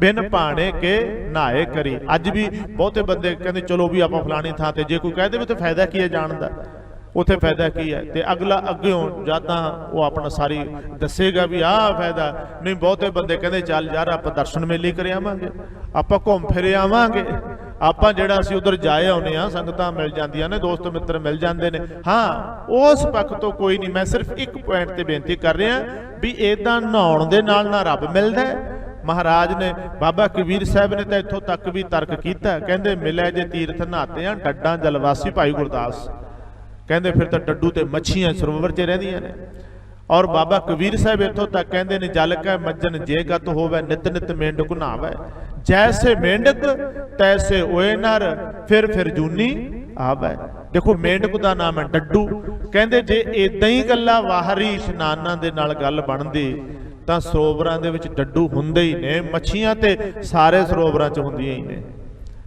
ਬਿਨ ਭਾਣੇ ਕੇ ਨਹਾਏ ਕਰੀ। ਅੱਜ ਵੀ ਬਹੁਤੇ ਬੰਦੇ ਕਹਿੰਦੇ ਚਲੋ ਵੀ ਆਪਾਂ ਫਲਾਣੀ ਥਾਂ ਤੇ, ਜੇ ਕੋਈ ਕਹਿ ਦੇਵੇ ਤਾਂ ਫਾਇਦਾ ਕੀ ਹੈ ਜਾਣ ਦਾ? ਉੱਥੇ ਫਾਇਦਾ ਕੀ ਹੈ? ਤੇ ਅਗਲਾ ਅੱਗਿਓਂ ਜਾਂ ਤਾਂ ਉਹ ਆਪਣਾ ਸਾਰੀ ਦੱਸੇਗਾ ਵੀ ਆਹ ਫਾਇਦਾ ਨਹੀਂ। ਬਹੁਤੇ ਬੰਦੇ ਕਹਿੰਦੇ ਚੱਲ ਯਾਰ ਆਪਾਂ ਦਰਸ਼ਨ ਮੇਲੇ ਕਰ ਆਵਾਂਗੇ, ਆਪਾਂ ਘੁੰਮ ਫਿਰ ਆਵਾਂਗੇ, ਆਪਾਂ ਜਿਹੜਾ ਅਸੀਂ ਉਧਰ ਜਾਏ ਆਉਨੇ ਆ, ਸੰਗਤਾਂ ਮਿਲ ਜਾਂਦੀਆਂ ਨੇ, ਦੋਸਤ ਮਿੱਤਰ ਮਿਲ ਜਾਂਦੇ ਨੇ। ਹਾਂ, ਉਸ ਪੱਖ ਤੋਂ ਕੋਈ ਨਹੀਂ। ਮੈਂ ਸਿਰਫ ਇੱਕ ਪੁਆਇੰਟ ਤੇ ਬੇਨਤੀ ਕਰ ਰਿਹਾ ਵੀ ਇਦਾਂ ਨਹਾਉਣ ਦੇ ਨਾਲ ਨਾ ਰੱਬ ਮਿਲਦਾ। ਮਹਾਰਾਜ ਨੇ, ਬਾਬਾ ਕਬੀਰ ਸਾਹਿਬ ਨੇ ਤਾਂ ਇੱਥੋਂ ਤੱਕ ਵੀ ਤਰਕ ਕੀਤਾ, ਕਹਿੰਦੇ ਮਿਲੇ ਜੇ ਤੀਰਥ ਨਹਾਤੇ ਆ ਡੱਡਾਂ ਜਲਵਾਸੀ। ਭਾਈ ਗੁਰਦਾਸ ਕਹਿੰਦੇ ਫਿਰ ਤਾਂ ਡੱਡੂ ਤੇ ਮੱਛੀਆਂ ਸਰੋਵਰ 'ਚ ਰਹਿੰਦੀਆਂ ਨੇ। ਔਰ ਬਾਬਾ ਕਬੀਰ ਸਾਹਿਬ ਇੱਥੋਂ ਤੱਕ ਕਹਿੰਦੇ ਨੇ ਜਲ ਕੈ ਮੱਜਨ ਜੇ ਗਤ ਹੋਵੇ ਨਿਤ ਨਿਤ ਮੇਂਢਕ ਨਹਾਵੇ। ਜੈਸੇ ਮੇਂਢਕ ਤੈਸੇ ਓਏ ਨਰ ਫਿਰ ਜੂਨੀ ਆਵੇ। ਦੇਖੋ ਮੇਂਢਕ ਦਾ ਨਾਮ ਹੈ ਡੱਡੂ। ਕਹਿੰਦੇ ਜੇ ਇਦਾਂ ਹੀ ਗੱਲਾਂ ਬਾਹਰੀ ਇਸ਼ਨਾਨਾਂ ਦੇ ਨਾਲ ਗੱਲ ਬਣਦੀ ਤਾਂ ਸਰੋਵਰਾਂ ਦੇ ਵਿੱਚ ਡੱਡੂ ਹੁੰਦੇ ਹੀ ਨੇ। ਮੱਛੀਆਂ ਤੇ ਸਾਰੇ ਸਰੋਵਰਾਂ 'ਚ ਹੁੰਦੀਆਂ ਹੀ ਨੇ,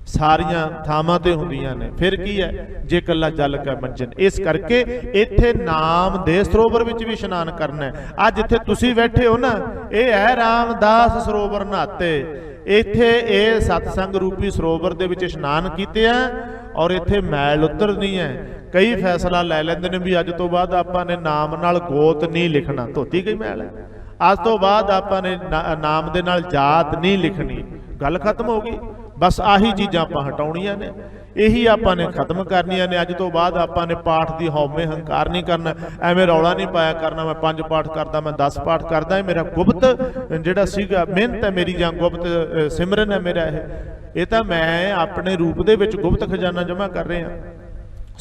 ਸਾਰੀਆਂ ਥਾਵਾਂ ਤੇ ਹੁੰਦੀਆਂ ਨੇ। ਫਿਰ ਕੀ ਹੈ ਜੇ ਇਕੱਲਾ ਜਲ ਕੈ ਮੰਜਨ। ਇਸ ਕਰਕੇ ਇੱਥੇ ਨਾਮ ਦੇ ਸਰੋਵਰ ਵਿੱਚ ਵੀ ਇਸ਼ਨਾਨ ਕਰਨਾ ਹੈ। ਅੱਜ ਜਿੱਥੇ ਤੁਸੀਂ ਬੈਠੇ ਹੋ ਨਾ, ਇਹ ਹੈ ਰਾਮਦਾਸ ਸਰੋਵਰ ਨਹਾਤੇ। ਇੱਥੇ ਇਹ ਸਤਸੰਗ ਰੂਪੀ ਸਰੋਵਰ ਦੇ ਵਿੱਚ ਇਸ਼ਨਾਨ ਕੀਤੇ ਆ, ਔਰ ਇੱਥੇ ਮੈਲ ਉਤਰਨੀ ਹੈ। ਕਈ ਫੈਸਲਾ ਲੈ ਲੈਂਦੇ ਨੇ ਵੀ ਅੱਜ ਤੋਂ ਬਾਅਦ ਆਪਾਂ ਨੇ ਨਾਮ ਨਾਲ ਗੋਤ ਨਹੀਂ ਲਿਖਣਾ, ਧੋਤੀ ਗਈ ਮੈਲ ਹੈ। ਅੱਜ ਤੋਂ ਬਾਅਦ ਆਪਾਂ ਨੇ ਨਾਮ ਦੇ ਨਾਲ ਜਾਤ ਨਹੀਂ ਲਿਖਣੀ, ਗੱਲ ਖਤਮ ਹੋ ਗਈ। ਬਸ ਆਹੀ ਚੀਜ਼ਾਂ ਆਪਾਂ ਹਟਾਉਣੀਆਂ ਨੇ, ਇਹੀ ਆਪਾਂ ਨੇ ਖਤਮ ਕਰਨੀਆਂ ਨੇ। ਅੱਜ ਤੋਂ ਬਾਅਦ ਆਪਾਂ ਨੇ ਪਾਠ ਦੀ ਹਉਮੈ ਹੰਕਾਰ ਨਹੀਂ ਕਰਨਾ, ਐਵੇਂ ਰੌਲਾ ਨਹੀਂ ਪਾਇਆ ਕਰਨਾ ਮੈਂ 5 ਪਾਠ ਕਰਦਾ, ਮੈਂ 10 ਪਾਠ ਕਰਦਾ। ਇਹ ਮੇਰਾ ਗੁਪਤ ਜਿਹੜਾ ਸੀਗਾ ਮਿਹਨਤ ਹੈ ਮੇਰੀ, ਜਾਂ ਗੁਪਤ ਸਿਮਰਨ ਹੈ ਮੇਰਾ, ਇਹ ਤਾਂ ਮੈਂ ਆਪਣੇ ਰੂਪ ਦੇ ਵਿੱਚ ਗੁਪਤ ਖਜ਼ਾਨਾ ਜਮ੍ਹਾਂ ਕਰ ਰਿਹਾ।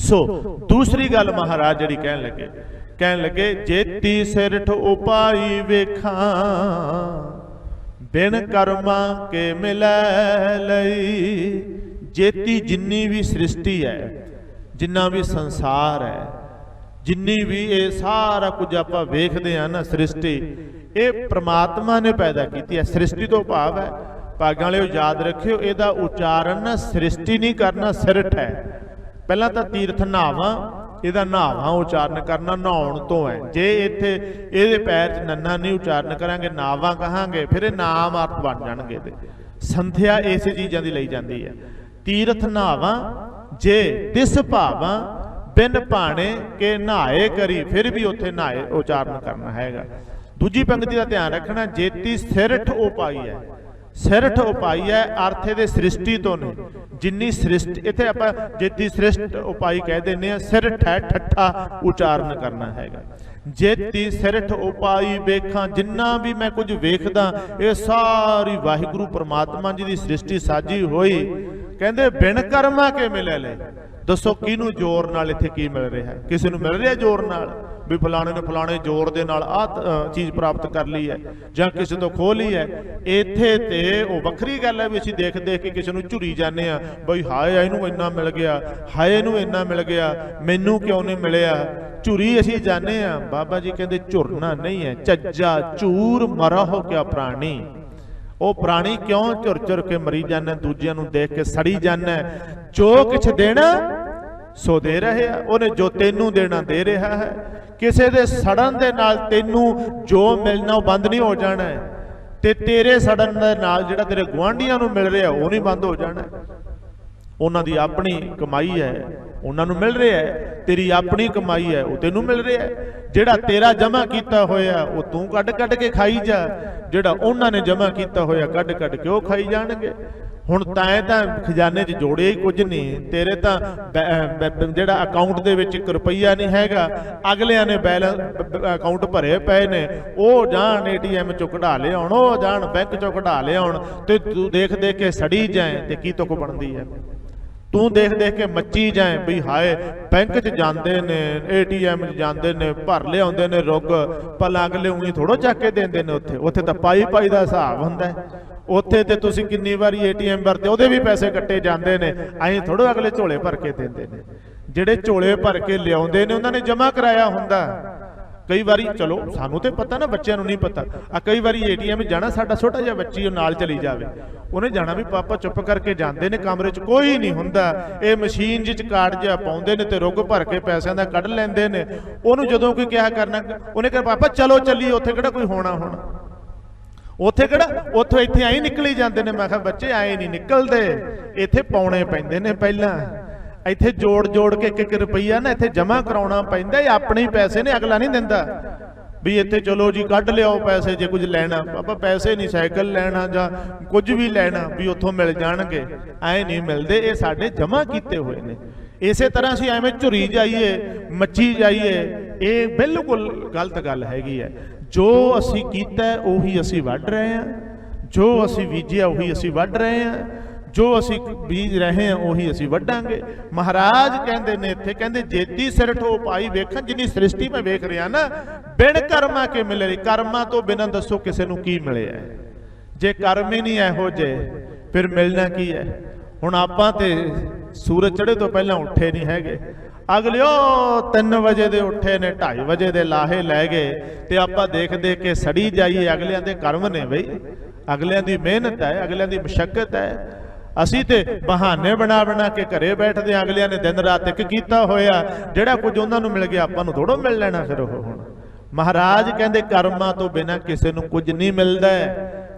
ਸੋ ਦੂਸਰੀ ਗੱਲ ਮਹਾਰਾਜ ਜਿਹੜੀ ਕਹਿਣ ਲੱਗੇ ਜੇਤੀ ਸਿਰਠ ਉਪਾਈ ਵੇਖਾਂ ਬਿਨ ਕਰਮਾਂ ਕੇ ਮਿਲੈ ਲਈ। ਜੇਤੀ ਜਿੰਨੀ ਵੀ ਸ੍ਰਿਸ਼ਟੀ ਹੈ, ਜਿੰਨਾ ਵੀ ਸੰਸਾਰ ਹੈ, ਜਿੰਨੀ ਵੀ ਇਹ ਸਾਰਾ ਕੁਝ ਆਪਾਂ ਵੇਖਦੇ ਆ ਨਾ ਸ੍ਰਿਸ਼ਟੀ, ਇਹ ਪ੍ਰਮਾਤਮਾ ਨੇ ਪੈਦਾ ਕੀਤੀ ਹੈ। ਸ੍ਰਿਸ਼ਟੀ ਤੋਂ ਭਾਵ ਹੈ, ਭਾਗਾਂ ਵਾਲਿਓ ਯਾਦ ਰੱਖਿਓ, ਇਹਦਾ ਉਚਾਰਨ ਸ੍ਰਿਸ਼ਟੀ ਨਹੀਂ ਕਰਨਾ, ਸਿਰਠ ਹੈ। ਪਹਿਲਾਂ ਤਾਂ ਤੀਰਥ ਨਹਾਵਾਂ, ਇਹਦਾ ਨਹਾਵਾਂ ਉਚਾਰਨ ਕਰਨਾ ਨਹਾਉਣ ਤੋਂ ਹੈ। ਜੇ ਇੱਥੇ ਇਹਦੇ ਪੈਰ 'ਚ ਨੰਨਾ ਨਹੀਂ ਉਚਾਰਨ ਕਰਾਂਗੇ, ਨਾਵਾਂ ਕਹਾਂਗੇ, ਫਿਰ ਇਹ ਨਾਮ ਅਰਥ ਬਣ ਜਾਣਗੇ। ਤੇ ਸੰਥਿਆ ਇਸੇ ਚੀਜ਼ਾਂ ਦੀ ਲਈ ਜਾਂਦੀ ਹੈ। ਤੀਰਥ ਨਹਾਵਾਂ ਜੇ ਤਿਸ ਭਾਵਾਂ ਬਿਨ ਭਾਣੇ ਕੇ ਨਹਾਏ ਕਰੀ, ਫਿਰ ਵੀ ਉੱਥੇ ਨਹਾਏ ਉਚਾਰਨ ਕਰਨਾ ਹੈਗਾ। ਦੂਜੀ ਪੰਕਤੀ ਦਾ ਧਿਆਨ ਰੱਖਣਾ, ਜੇਤੀ ਸਿਰਠ ਉਪਾਈ ਹੈ। ਸਿਰਠ ਉਪਾਈ ਹੈ ਅਰਥ ਇਹਦੇ ਸ੍ਰਿਸ਼ਟੀ ਤੋਂ ਨੇ। ਜਿੰਨੀ ਸ੍ਰਿਸ਼ਟੀ, ਇੱਥੇ ਆਪਾਂ ਜੇਤੀ ਸ੍ਰਿਸ਼ਟ ਉਪਾਈ ਕਹਿ ਦਿੰਦੇ ਆ, ਸਿਰਠ ਹੈ, ਠੱਠਾ ਉਚਾਰਨ ਕਰਨਾ ਹੈਗਾ। ਜੇਤੀ ਸਿਰਠ ਉਪਾਈ ਵੇਖਾਂ, ਜਿੰਨਾ ਵੀ ਮੈਂ ਕੁਝ ਵੇਖਦਾ ਇਹ ਸਾਰੀ ਵਾਹਿਗੁਰੂ ਪਰਮਾਤਮਾ ਜੀ ਦੀ ਸ੍ਰਿਸ਼ਟੀ ਸਾਜੀ ਹੋਈ। ਕਹਿੰਦੇ ਬਿਨ ਕਰਮਾ ਕੇ ਮਿਲੇ ਲੈ। ਦੱਸੋ ਕਿਹਨੂੰ ਜ਼ੋਰ ਨਾਲ ਇੱਥੇ ਕੀ ਮਿਲ ਰਿਹਾ? ਕਿਸੇ ਨੂੰ ਮਿਲ ਰਿਹਾ ਜ਼ੋਰ ਨਾਲ ਵੀ ਫਲਾਣੇ ਨੇ ਫਲਾਣੇ ਜ਼ੋਰ ਦੇ ਨਾਲ ਆਹ ਚੀਜ਼ ਪ੍ਰਾਪਤ ਕਰ ਲਈ ਹੈ ਜਾਂ ਕਿਸੇ ਤੋਂ ਖੋਹ ਲਈ ਹੈ? ਇੱਥੇ ਤੇ ਉਹ ਵੱਖਰੀ ਗੱਲ ਹੈ ਵੀ ਅਸੀਂ ਦੇਖ ਦੇਖ ਕੇ ਕਿਸੇ ਨੂੰ ਝੁਰੀ ਜਾਂਦੇ ਆ, ਬਈ ਹਾਏ ਇਹਨੂੰ ਇੰਨਾ ਮਿਲ ਗਿਆ, ਹਾਏ ਇਹਨੂੰ ਇੰਨਾ ਮਿਲ ਗਿਆ, ਮੈਨੂੰ ਕਿਉਂ ਨਹੀਂ ਮਿਲਿਆ? ਝੁਰੀ ਅਸੀਂ ਜਾਂਦੇ ਆ। ਬਾਬਾ ਜੀ ਕਹਿੰਦੇ ਝੁਰਨਾ ਨਹੀਂ ਹੈ, ਚੱਜਾ ਝੂਰ ਮਰਾ ਹੋ ਕਿਆ ਪ੍ਰਾਣੀ। ਉਹ ਪ੍ਰਾਣੀ ਕਿਉਂ ਝੁਰ ਝੁਰ ਕੇ ਮਰੀ ਜਾਂਦਾ, ਦੂਜਿਆਂ ਨੂੰ ਦੇਖ ਕੇ ਸੜੀ ਜਾਂਦਾ? ਜੋ ਕੁਛ ਦੇਣਾ ਸੋ ਦੇ ਰਹੇ ਆ, ਉਹਨੇ ਜੋ ਤੈਨੂੰ ਦੇਣਾ ਦੇ ਰਿਹਾ ਹੈ। ਕਿਸੇ ਦੇ ਸੜਨ ਦੇ ਨਾਲ ਤੈਨੂੰ ਜੋ ਮਿਲਣਾ ਉਹ ਬੰਦ ਨਹੀਂ ਹੋ ਜਾਣਾ, ਤੇ ਤੇਰੇ ਸੜਨ ਦੇ ਨਾਲ ਜਿਹੜਾ ਤੇਰੇ ਗੁਆਂਢੀਆਂ ਨੂੰ ਮਿਲ ਰਿਹਾ ਉਹ ਨਹੀਂ ਬੰਦ ਹੋ ਜਾਣਾ। ਉਹਨਾਂ ਦੀ ਆਪਣੀ ਕਮਾਈ ਹੈ, ਉਹਨਾਂ ਨੂੰ ਮਿਲ ਰਿਹਾ ਹੈ, ਤੇਰੀ ਆਪਣੀ ਕਮਾਈ ਹੈ, ਉਹ ਤੈਨੂੰ ਮਿਲ ਰਿਹਾ ਹੈ। ਜਿਹੜਾ ਤੇਰਾ ਜਮ੍ਹਾਂ ਕੀਤਾ ਹੋਇਆ ਉਹ ਤੂੰ ਕੱਢ ਕੱਢ ਕੇ ਖਾਈ ਜਾ, ਜਿਹੜਾ ਉਹਨਾਂ ਨੇ ਜਮ੍ਹਾਂ ਕੀਤਾ ਹੋਇਆ ਕੱਢ ਕੱਢ ਕੇ ਉਹ ਖਾਈ ਜਾਣਗੇ। ਹੁਣ ਤਾਂ ਖਜ਼ਾਨੇ 'ਚ ਜੋੜਿਆ ਹੀ ਕੁਝ ਨਹੀਂ, ਤੇਰੇ ਤਾਂ ਜਿਹੜਾ ਅਕਾਊਂਟ ਦੇ ਵਿੱਚ 1 ਰੁਪਈਆ ਨਹੀਂ ਹੈਗਾ, ਅਗਲਿਆਂ ਨੇ ਅਕਾਊਂਟ ਭਰੇ ਪਏ ਨੇ, ਉਹ ਜਾਣ ATM 'ਚੋਂ ਕਢਾ ਲਿਆਉਣ, ਉਹ ਜਾਣ ਬੈਂਕ 'ਚੋਂ ਕਢਾ ਲਿਆਉਣ, ਤੇ ਤੂੰ ਦੇਖ ਦੇਖ ਕੇ ਸੜੀ ਜਾਏ ਤੇ ਕੀ ਤੁਕ ਬਣਦੀ ਹੈ? ਤੂੰ ਦੇਖ ਦੇਖ ਕੇ ਮੱਚੀ ਜਾਏ ਵੀ ਹਾਏ ਬੈਂਕ 'ਚ ਜਾਂਦੇ ਨੇ, ATM 'ਚ ਜਾਂਦੇ ਨੇ, ਭਰ ਲਿਆਉਂਦੇ ਨੇ ਰੁੱਗ, ਭਲਾ ਅਗਲੇ ਊਂ ਥੋੜ੍ਹਾ ਚੱਕ ਕੇ ਦਿੰਦੇ ਨੇ। ਉੱਥੇ ਤਾਂ ਪਾਈ ਦਾ ਹਿਸਾਬ ਹੁੰਦਾ। ਉੱਥੇ ਤੇ ਤੁਸੀਂ ਕਿੰਨੀ ਵਾਰੀ ATM ਵਰਤੇ, ਉਹਦੇ ਵੀ ਪੈਸੇ ਕੱਟੇ ਜਾਂਦੇ ਨੇ। ਐਂ ਥੋੜ੍ਹਾ ਅਗਲੇ ਝੋਲੇ ਭਰ ਕੇ ਦਿੰਦੇ ਨੇ। ਜਿਹੜੇ ਝੋਲੇ ਭਰ ਕੇ ਲਿਆਉਂਦੇ ਨੇ ਉਹਨਾਂ ਨੇ ਜਮ੍ਹਾਂ ਕਰਾਇਆ ਹੁੰਦਾ। ਕਈ ਵਾਰੀ ਚਲੋ ਸਾਨੂੰ ਤੇ ਪਤਾ ਨਾ, ਬੱਚਿਆਂ ਨੂੰ ਨਹੀਂ ਪਤਾ। ਕਈ ਵਾਰੀ ATM ਜਾਣਾ, ਸਾਡਾ ਛੋਟਾ ਜਿਹਾ ਬੱਚੀ ਉਹ ਨਾਲ ਚਲੀ ਜਾਵੇ, ਉਹਨੇ ਜਾਣਾ ਵੀ ਪਾਪਾ ਚੁੱਪ ਕਰਕੇ ਜਾਂਦੇ ਨੇ, ਕਮਰੇ 'ਚ ਕੋਈ ਨਹੀਂ ਹੁੰਦਾ, ਇਹ ਮਸ਼ੀਨ ਜਿਹੀ 'ਚ ਕਾਰਡ ਜਿਹਾ ਪਾਉਂਦੇ ਨੇ ਤੇ ਰੁੱਗ ਭਰ ਕੇ ਪੈਸਿਆਂ ਦਾ ਕੱਢ ਲੈਂਦੇ ਨੇ। ਉਹਨੂੰ ਜਦੋਂ ਕੋਈ ਕਿਹਾ ਕਰਨਾ, ਉਹਨੇ ਕਿਹਾ ਪਾਪਾ ਚਲੋ ਚੱਲੀਏ, ਉੱਥੇ ਕਿਹੜਾ ਕੋਈ ਹੋਣਾ ਹੁਣ, ਉੱਥੇ ਕਿਹੜਾ, ਉੱਥੋਂ ਇੱਥੇ ਆਈ ਨਿਕਲੀ ਜਾਂਦੇ ਨੇ। ਮੈਂ ਕਿਹਾ ਬੱਚੇ ਆਏ ਨਹੀਂ ਨਿਕਲਦੇ, ਇੱਥੇ ਪਾਉਣੇ ਪੈਂਦੇ ਨੇ ਪਹਿਲਾਂ, ਇੱਥੇ ਜੋੜ ਜੋੜ ਕੇ 1 ਰੁਪਈਆ ਨਾ ਇੱਥੇ ਜਮ੍ਹਾਂ ਕਰਾਉਣਾ ਪੈਂਦਾ। ਇਹ ਆਪਣੇ ਹੀ ਪੈਸੇ ਨੇ, ਅਗਲਾ ਨਹੀਂ ਦਿੰਦਾ ਵੀ ਇੱਥੇ ਚਲੋ ਜੀ ਕੱਢ ਲਿਆਓ ਪੈਸੇ ਜੇ ਕੁਝ ਲੈਣਾ। ਪਾਪਾ ਪੈਸੇ ਨਹੀਂ, ਸਾਈਕਲ ਲੈਣਾ ਜਾਂ ਕੁਝ ਵੀ ਲੈਣਾ ਵੀ ਉੱਥੋਂ ਮਿਲ ਜਾਣਗੇ, ਐਂ ਨਹੀਂ ਮਿਲਦੇ, ਇਹ ਸਾਡੇ ਜਮ੍ਹਾਂ ਕੀਤੇ ਹੋਏ ਨੇ। ਇਸੇ ਤਰ੍ਹਾਂ ਅਸੀਂ ਐਵੇਂ ਝੁਰੀ ਜਾਈਏ, ਮੱਚੀ ਜਾਈਏ, ਇਹ ਬਿਲਕੁਲ ਗਲਤ ਗੱਲ ਹੈਗੀ ਹੈ। ਜੋ ਅਸੀਂ ਕੀਤਾ ਉਹੀ ਅਸੀਂ ਵੱਢ ਰਹੇ ਹਾਂ, ਜੋ ਅਸੀਂ ਬੀਜਿਆ ਉਹੀ ਅਸੀਂ ਵੱਢ ਰਹੇ ਹਾਂ, ਜੋ ਅਸੀਂ ਬੀਜ ਰਹੇ ਹਾਂ ਉਹੀ ਅਸੀਂ ਵੱਢਾਂਗੇ। ਮਹਾਰਾਜ ਕਹਿੰਦੇ ਨੇ ਇੱਥੇ, ਕਹਿੰਦੇ ਜੇਤੀ ਸਿਰ ਠੋ ਪਾਈ ਵੇਖਣ, ਜਿੰਨੀ ਸ੍ਰਿਸ਼ਟੀ ਮੈਂ ਵੇਖ ਰਿਹਾ ਨਾ, ਬਿਨ ਕਰਮਾਂ ਕੇ ਮਿਲੇ। ਕਰਮਾਂ ਤੋਂ ਬਿਨਾਂ ਦੱਸੋ ਕਿਸੇ ਨੂੰ ਕੀ ਮਿਲਿਆ? ਜੇ ਕਰਮ ਹੀ ਨਹੀਂ ਇਹੋ ਜਿਹੇ ਫਿਰ ਮਿਲਣਾ ਕੀ ਹੈ? ਹੁਣ ਆਪਾਂ ਤੇ ਸੂਰਜ ਚੜ੍ਹੇ ਤੋਂ ਪਹਿਲਾਂ ਉੱਠੇ ਨਹੀਂ ਹੈਗੇ, ਅਗਲੇ ਉਹ 3 ਵਜੇ ਦੇ ਉੱਠੇ ਨੇ, 2:30 ਵਜੇ ਦੇ ਲਾਹੇ ਲੈ ਗਏ, ਤੇ ਆਪਾਂ ਦੇਖ ਦੇਖ ਕੇ ਸੜੀ ਜਾਈਏ। ਅਗਲਿਆਂ ਦੇ ਕਰਮ ਨੇ ਬਈ, ਅਗਲਿਆਂ ਦੀ ਮਿਹਨਤ ਹੈ, ਅਗਲਿਆਂ ਦੀ ਮਸ਼ੱਕਤ ਹੈ। ਅਸੀਂ ਤੇ ਬਹਾਨੇ ਬਣਾ ਬਣਾ ਕੇ ਘਰੇ ਬੈਠਦੇ ਹਾਂ, ਅਗਲਿਆਂ ਨੇ ਦਿਨ ਰਾਤ ਇੱਕ ਕੀਤਾ ਹੋਇਆ, ਜਿਹੜਾ ਕੁਝ ਉਹਨਾਂ ਨੂੰ ਮਿਲ ਗਿਆ ਆਪਾਂ ਨੂੰ ਥੋੜ੍ਹਾ ਮਿਲ ਲੈਣਾ ਫਿਰ ਉਹ। ਹੁਣ ਮਹਾਰਾਜ ਕਹਿੰਦੇ ਕਰਮਾਂ ਤੋਂ ਬਿਨਾਂ ਕਿਸੇ ਨੂੰ ਕੁਝ ਨਹੀਂ ਮਿਲਦਾ।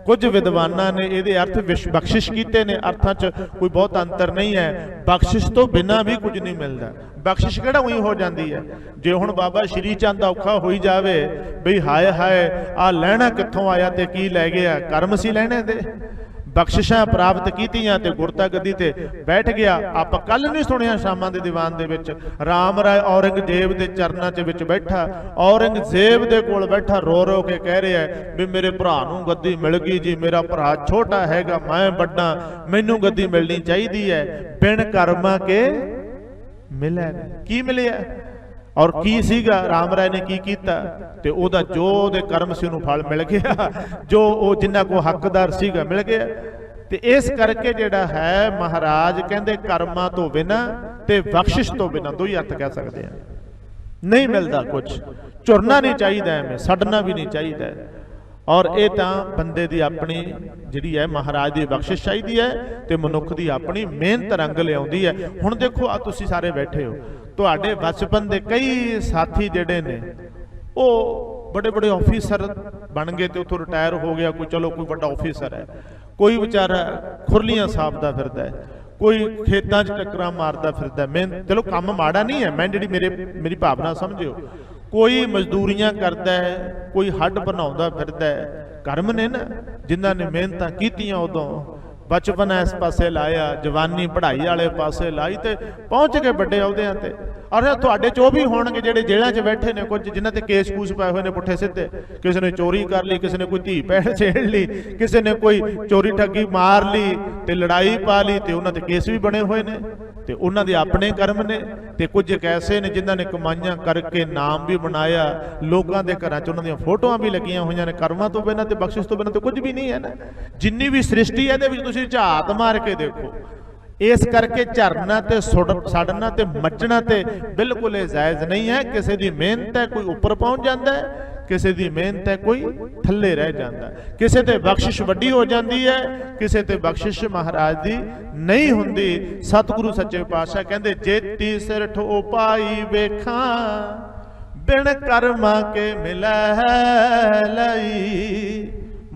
ਕੁਝ ਵਿਦਵਾਨਾਂ ਨੇ ਇਹਦੇ ਅਰਥ ਬਖਸ਼ਿਸ਼ ਕੀਤੇ ਨੇ, ਅਰਥਾਂ 'ਚ ਕੋਈ ਬਹੁਤ ਅੰਤਰ ਨਹੀਂ ਹੈ। ਬਖਸ਼ਿਸ਼ ਤੋਂ ਬਿਨਾਂ ਵੀ ਕੁਝ ਨਹੀਂ ਮਿਲਦਾ। ਬਖਸ਼ਿਸ਼ ਕਿਹੜਾ ਉਹੀ ਹੋ ਜਾਂਦੀ ਹੈ? ਜੇ ਹੁਣ ਬਾਬਾ ਸ਼੍ਰੀ ਚੰਦ ਔਖਾ ਹੋਈ ਜਾਵੇ ਬਈ ਹਾਏ ਹਾਏ ਆ ਲੈਣਾ ਕਿੱਥੋਂ ਆਇਆ ਤੇ ਕੀ ਲੈ ਗਿਆ, ਕਰਮ ਸੀ ਲੈਣੇ ਦੇ। ਬਖਸ਼ਿਸ਼ਾਂ ਪ੍ਰਾਪਤ ਕੀਤੀਆਂ ਤੇ ਗੁਰਤਾ ਗੱਦੀ ਤੇ ਬੈਠ ਗਿਆ। ਆਪਾਂ ਕੱਲ ਨਹੀਂ ਸੁਣਿਆ ਸ਼ਾਮਾਂ ਦੇ ਦੀਵਾਨ ਦੇ ਵਿੱਚ, ਰਾਮ ਰਾਏ ਔਰੰਗਜ਼ੇਬ ਦੇ ਚਰਨਾਂ 'ਚ ਵਿੱਚ ਬੈਠਾ, ਔਰੰਗਜ਼ੇਬ ਦੇ ਕੋਲ ਬੈਠਾ ਰੋ ਰੋ ਕੇ ਕਹਿ ਰਿਹਾ ਵੀ ਮੇਰੇ ਭਰਾ ਨੂੰ ਗੱਦੀ ਮਿਲ ਗਈ ਜੀ, ਮੇਰਾ ਭਰਾ ਛੋਟਾ ਹੈਗਾ, ਮੈਂ ਵੱਡਾ, ਮੈਨੂੰ ਗੱਦੀ ਮਿਲਣੀ ਚਾਹੀਦੀ ਹੈ। ਬਿਨ ਕਰਮਾਂ ਕੇ ਮਿਲਿਆ। ਕੀ ਮਿਲਿਆ ਔਰ ਕੀ ਸੀਗਾ? ਰਾਮ ਰਾਏ ਨੇ ਕੀ ਕੀਤਾ? ਤੇ ਉਹਦਾ ਜੋ ਉਹਦੇ ਕਰਮ ਸੀ ਉਹਨੂੰ ਫਲ ਮਿਲ ਗਿਆ, ਜੋ ਉਹ ਜਿੰਨਾ ਕੋ ਹੱਕਦਾਰ ਸੀਗਾ ਮਿਲ ਗਿਆ। ਤੇ ਇਸ ਕਰਕੇ ਜਿਹੜਾ ਹੈ ਮਹਾਰਾਜ ਕਹਿੰਦੇ ਕਰਮਾਂ ਤੋਂ ਬਿਨਾਂ ਤੇ ਬਖਸ਼ਿਸ਼ ਤੋਂ ਬਿਨਾਂ, ਦੋ ਹੀ ਅਰਥ ਕਹਿ ਸਕਦੇ ਆ, ਨਹੀਂ ਮਿਲਦਾ ਕੁਝ। ਝੁਰਨਾ ਨਹੀਂ ਚਾਹੀਦਾ, ਐਵੇਂ ਸੜਨਾ ਵੀ ਨਹੀਂ ਚਾਹੀਦਾ। ਔਰ ਇਹ ਤਾਂ ਬੰਦੇ ਦੀ ਆਪਣੀ ਜਿਹੜੀ ਹੈ ਮਹਾਰਾਜ ਦੀ ਬਖਸ਼ਿਸ਼ ਚਾਹੀਦੀ ਹੈ ਤੇ ਮਨੁੱਖ ਦੀ ਆਪਣੀ ਮਿਹਨਤ ਰੰਗ ਲਿਆਉਂਦੀ ਹੈ। ਹੁਣ ਦੇਖੋ ਆ ਤੁਸੀਂ ਸਾਰੇ ਬੈਠੇ ਹੋ, ਤੁਹਾਡੇ ਬਚਪਨ ਦੇ ਕਈ ਸਾਥੀ ਜਿਹੜੇ ਨੇ ਉਹ ਬੜੇ ਬੜੇ ਆਫੀਸਰ ਬਣ ਗਏ ਤੇ ਉੱਥੋਂ ਰਿਟਾਇਰ ਹੋ ਗਿਆ ਕੋਈ, ਚਲੋ ਕੋਈ ਵੱਡਾ ਆਫੀਸਰ ਹੈ, ਕੋਈ ਵਿਚਾਰਾ ਖੁਰਲੀਆਂ ਸਾਫਦਾ ਫਿਰਦਾ ਹੈ, ਕੋਈ ਖੇਤਾਂ 'ਚ ਟੱਕਰਾਂ ਮਾਰਦਾ ਫਿਰਦਾ। ਮਿਹਨਤ ਚਲੋ ਕੰਮ ਮਾੜਾ ਨਹੀਂ ਹੈ, ਮੈਂ ਜਿਹੜੀ ਮੇਰੀ ਭਾਵਨਾ ਸਮਝਿਓ। ਕੋਈ ਮਜ਼ਦੂਰੀਆਂ ਕਰਦਾ ਹੈ, ਕੋਈ ਹੱਡ ਬਣਾਉਂਦਾ ਫਿਰਦਾ ਹੈ। ਕਰਮ ਨੇ ਨਾ, ਜਿਨ੍ਹਾਂ ਨੇ ਮਿਹਨਤਾਂ ਕੀਤੀਆਂ ਉਦੋਂ बचपन इस पासे लाया, जवानी पढ़ाई वाले पासे लाई, तो पहुँच गए बड़े अहुदियां ते। और तुहाडे चो भी होणगे जिहड़े जेलां 'च बैठे ने, कुछ जिन्हां ते केस कूस पाए हुए ने पुट्ठे सिद्धे, किसी ने चोरी कर ली, किसी ने कोई धी भैण छेड़ ली, किसी ने कोई चोरी ठगी मार ली ते लड़ाई पा ली, ते उन्हां ते केस भी बने हुए ने, ते उन्हां दे अपने कर्म ने। ते कुछ एक ऐसे ने जिन्हां ने कमाइयां करके नाम भी बनाया, लोकां दे घरां 'च उन्हां दीयां फोटोआं भी लगियां होईयां ने। कर्मां तो बिना ते बख्शिश तो बिना तो कुछ भी नहीं है ना। जिन्नी भी सृष्टि है इहदे विच तुसीं झात मार के देखो। इस करके झरना ते सड़ना ते मचना ते बिल्कुल जायज़ नहीं है। किसी की मेहनत है कोई उपर पहुँच जाता है, किसी की मेहनत है कोई थले रह जाता है। किसी ते बख्शिश वड्डी हो जाती है, किसी ते बख्शिश महाराज दी नहीं हुंदी। सतगुरु सच्चे पातशाह कहंदे जेती सिर ठो पाई वेखा बिन कर्मा के मिलै लई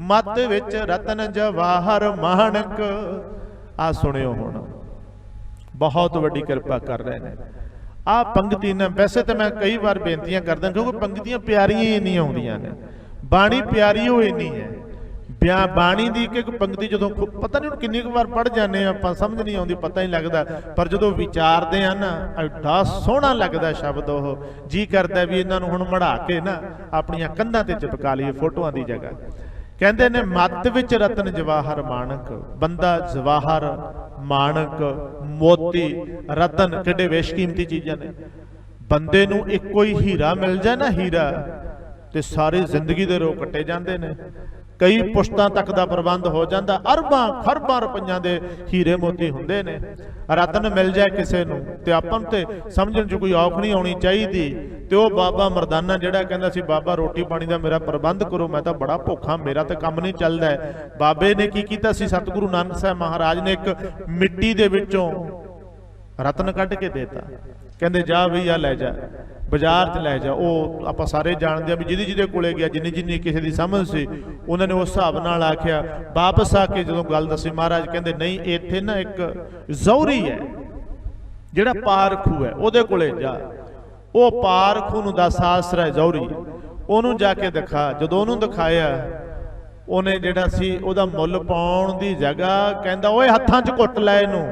मत विच रतन जवाहर माणक। आ सुनियो हुण बहुत वड्डी किरपा कर रहे हैं। आ पंक्ति ने वैसे तो मैं कई बार बेनतियां करदा क्योंकि पंक्तियां प्यारियां ही नहीं आउंदियां ने, बाणी प्यारी हो इन्नी है। बाणी की एक एक पंक्ति जो पता नहीं किन्नी बार पढ़ जाने आपां समझ नहीं आती, पता ही लगता, पर जो विचारते हैं ना एडा सोहना लगता शब्द। वो जी करता भी इन्हों हुण मढ़ा के ना अपनियां कंधां ते चिपका लीए फोटोआं की जगह। कहते ने मत विच रतन जवाहर माणक, बंदा जवाहर माणक मोती रतन किड्डे बेशकीमती चीज़ां ने। बंदे नूं इक्को ही हीरा मिल जाए ना, हीरा ते सारी जिंदगी दे रोग कट्टे जांदे ने। कई पुश्तां तक का प्रबंध हो जाता, अरबां खरबां रुपइयां दे हीरे मोती हुंदे ने। रतन मिल जाए किसी नूं ते आपां नूं ते समझण च कोई औख नहीं आउणी चाहीदी। ते वो बाबा मरदाना जिहड़ा कहंदा सी बाबा रोटी पानी दा मेरा प्रबंध करो, मैं तां बड़ा भुखा, मेरा तो काम नहीं चलदा है। बाबे ने की कीता सी, सतगुरु नानक साहब महाराज ने एक मिट्टी दे विचों रतन कढ के देता। कहंदे जा भी आ लै जा, बाजार च लै जा। वो आप सारे जानते हैं भी जिहदे जिहदे कोले गया, जिन्नी जिन्नी किसी की समझ सी उन्होंने उस हिसाब नाल आख्या। वापस आके जो गल दसी महाराज कहंदे नहीं, इत्थे ना एक जौहरी है जिहड़ा पारखू है, उहदे कोले जा। वो पारखू नूं दस आसरा जौहरी, उहनूं जाके दिखा। जदों उहनूं दिखाया, उहने जिहड़ा सी उहदा मुੱਲ पाउण दी जगह कहंदा ओए हत्थां 'च घुੱਟ ਲੈ ਇਹਨੂੰ।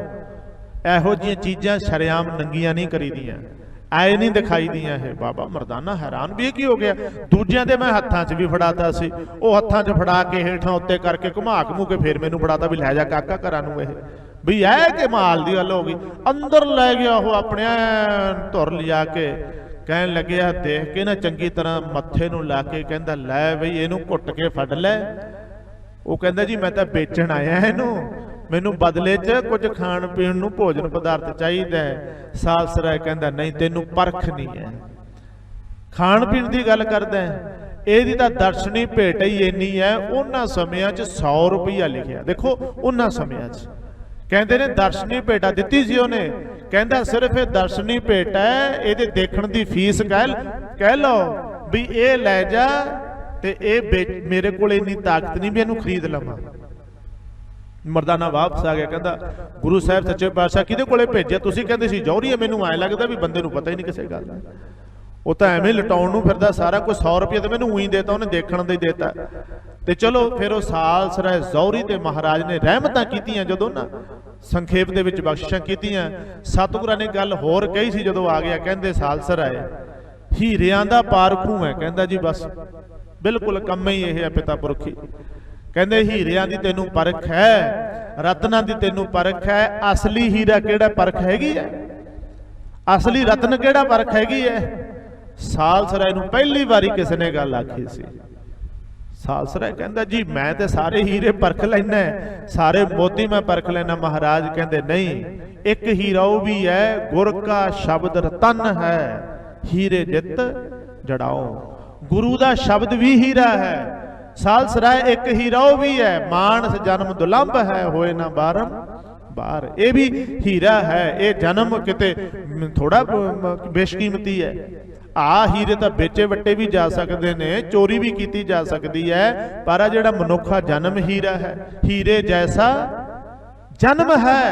ਇਹੋ जिहियां चीज़ां शरेआम नंगियां नहीं करीदियां, आए नहीं दिखाई दियां है। बाबा मरदाना हैरान भी की हो गया। दूजियां दे मैं हत्थां 'च भी फड़ाता सी, वो हत्थां 'च फड़ा के हेठां उत्ते करके घुमा घमू के फिर मैनूं फड़ाता भी लै जा काका घरां नूं। इह भी है कि माल दी गल हो गई। अंदर लै गया वो अपने धुर लिया के, कहन लग्या देख के ना चंगी तरह मत्थे नूं ला के कहंदा लै बई इहनूं घुੱਟ के फड़ लै। वो कहंदा जी मैं तां बेचण आया इहनूं, मैनू बदले च कुछ खाण पीण नूं भोजन पदार्थ चाहिए। सालसराय कहंदा नहीं, तेनू परख नहीं है। खाण पीण की गल करदा इहदी तां दर्शनी भेट ही इन्नी है। उन्हां समयां च 100 रुपया लिखिया, देखो उन्हां समयां च कहंदे ने दर्शनी भेटा दित्ती सी उहने। कहंदा सिर्फ ये दर्शनी भेट है, इहदे देखण दी फीस कह लो भी ये लै जा ते ये मेरे कोल इन्नी ताकत नहीं भी इहनूं खरीद लवां। मरदाना वापस आ गया, कहता गुरु साहब सच्चे पातशाह किहदे कोले भेजिया? तुसीं कहंदे सी जौहरी है, मैनूं ऐ लगदा भी बंदे नूं पता ही नहीं किसी गल दा। वो तो एवें लटाउण नूं फिरदा सारा कुछ। 100 रुपया तो मैनूं उही देता, उन्हें देखण दा ही देता। ते चलो फिर वो सालसराय जौहरी ते महाराज ने रहमतां कीतियां, जदों ना संखेप दे विच बख्शिशां कीतियां। सतगुरां ने गल होर कही सी जदों आ गया, कहंदे सालसराय हीरियां दा पारखू है। कहंदा जी बस बिल्कुल कम ही यह है पिता पुरखी। कहंदे हीरियां दी तैनूं परख है, रत्नां दी तैनूं परख है, असली हीरा किहड़ा परख हैगी है, असली रत्न किहड़ा परख हैगी है। सालसराय नूं पहली बारी किसी ने गल आखी सी। सालसराय कहंदा जी मैं ते सारे हीरे परख लैना, सारे मोती मैं परख लैना। महाराज कहंदे नहीं, एक हीरा वो भी है, गुर का शब्द रतन है, हीरे जित जड़ाओ। गुरु का शब्द भी हीरा है। सालसराय एक हीरा भी है, मानस जन्म दुलंभ है, होए ना बारम बार। ये भी हीरा है, ये जन्म किते थोड़ा बेशकीमती है। आ हीरे तो बेचे वट्टे भी जा सकते ने, चोरी भी की जा सकती है, पर आ जिहड़ा मनुखा जन्म हीरा है, हीरे जैसा जन्म है।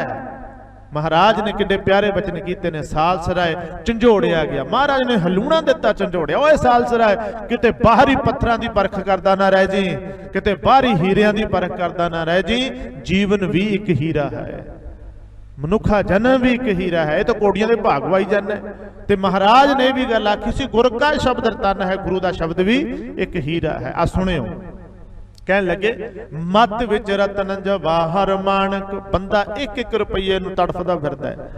महाराज ने किड्डे प्यारे बचन कीते ने, साल सराय झंझोड़िया गया। महाराज ने हलूणा दिता झंझोड़िया, ओए साल सराय किते बाहरी पत्थरां दी परख करदा ना रह जी, किते बाहरी हीरियां दी परख करदा ना रह जी। जीवन भी एक हीरा है, मनुखा जन्म भी एक हीरा है। तो कोड़ियां दे भाग वाई जाना। ते महाराज ने भी गल आखी सी, गुर का शब्द रतन है, गुरु दा शब्द भी एक हीरा है। आ सुनियो, कहन लगे मत विच रतन जवाहर माणक। बंदा एक एक रुपये नूं तड़फदा फिरदा है,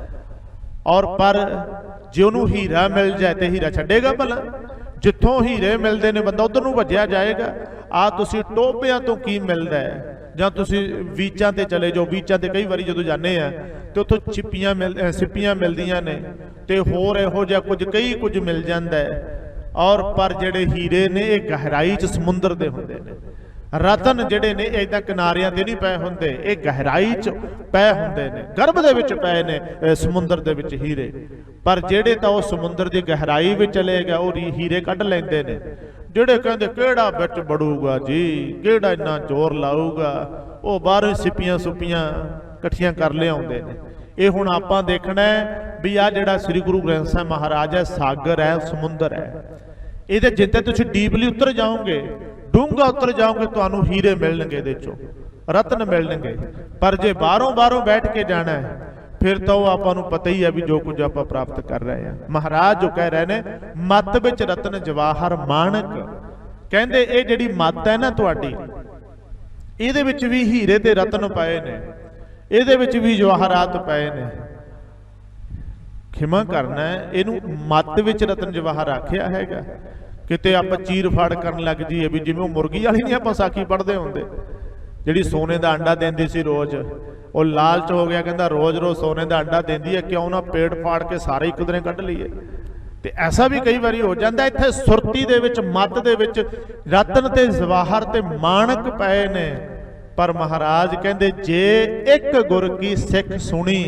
और पर जे उहनूं हीरा मिल जाए तो हीरा छड्डेगा भला? जिथों हीरे मिलते हैं बंदा उधर नूं भज्जिया जाएगा। आ तुसीं टोबियां तो की मिलदा है, जां तुसीं बीचां ते चले जाओ। बीचां ते कई वारी जदों जाने आ ते उत्थों सिप्पियां मिलदियां ने ते होर इहो जिहा कुछ कई कुछ मिल जांदा है। और पर जिहड़े हीरे ने ये गहराई च समुंदर दे हुंदे ने। रतन जिहड़े ने इदां किनारियां ते नहीं पए हुंदे, ये गहराई च पए हुंदे ने, गर्भ दे विच पए ने समुंदर दे विच हीरे। पर जिहड़े तां उस समुंदर दी गहराई विच चले गए वो हीरे कढ लैंदे ने। जिहड़े कहंदे किहड़ा विच बड़ूगा जी, किहड़ा इन्ना जोर लाऊगा, वो बाहरों सिप्पियां सुप्पियां इकट्ठियां कर लिआउंदे ने। ये हुण आपां देखना है भी आ जिहड़ा श्री गुरु ग्रंथ साहिब महाराज है, सागर है, समुंदर है। इहदे जिद्दां तुसीं डीपली उतर जाओगे, डूंगा उतर जाओगे, तुहानूं हीरे मिलणगे, इहदे चों रतन मिलणगे। पर जे बाहरों बैठ के जाना है फिर तो आपां नूं पता ही है भी जो कुछ आपां प्राप्त कर रहे हैं। महाराज जो कह रहे ने मत विच रतन जवाहर माणक, कहंदे ये जिहड़ी मत है ना तुहाडी, इहदे विच भी हीरे ते रतन पए ने, इहदे विच भी जवाहरात पए ने। खिमा करना है, इहनूं मत विच रतन जवाहर आखिया हैगा। किते आपां चीर फाड़ करन लग जाइए भी जिवें मुर्गी वाली नहीं आपां साखी पढ़दे हुंदे, जिहड़ी सोने दा अंडा देंदी सी रोज, वो लालच हो गया, कहंदा रोज रोज सोने दा अंडा देंदी है, क्यों ना पेट फाड़ के सारे एक दिने कढ लईए। ते ऐसा भी कई बारी हो जाता। इत्थे सुरती दे विच मत दे विच रतन ते जवाहर ते माणक पए ने। पर महाराज कहंदे जे एक गुर की सिख सुनी,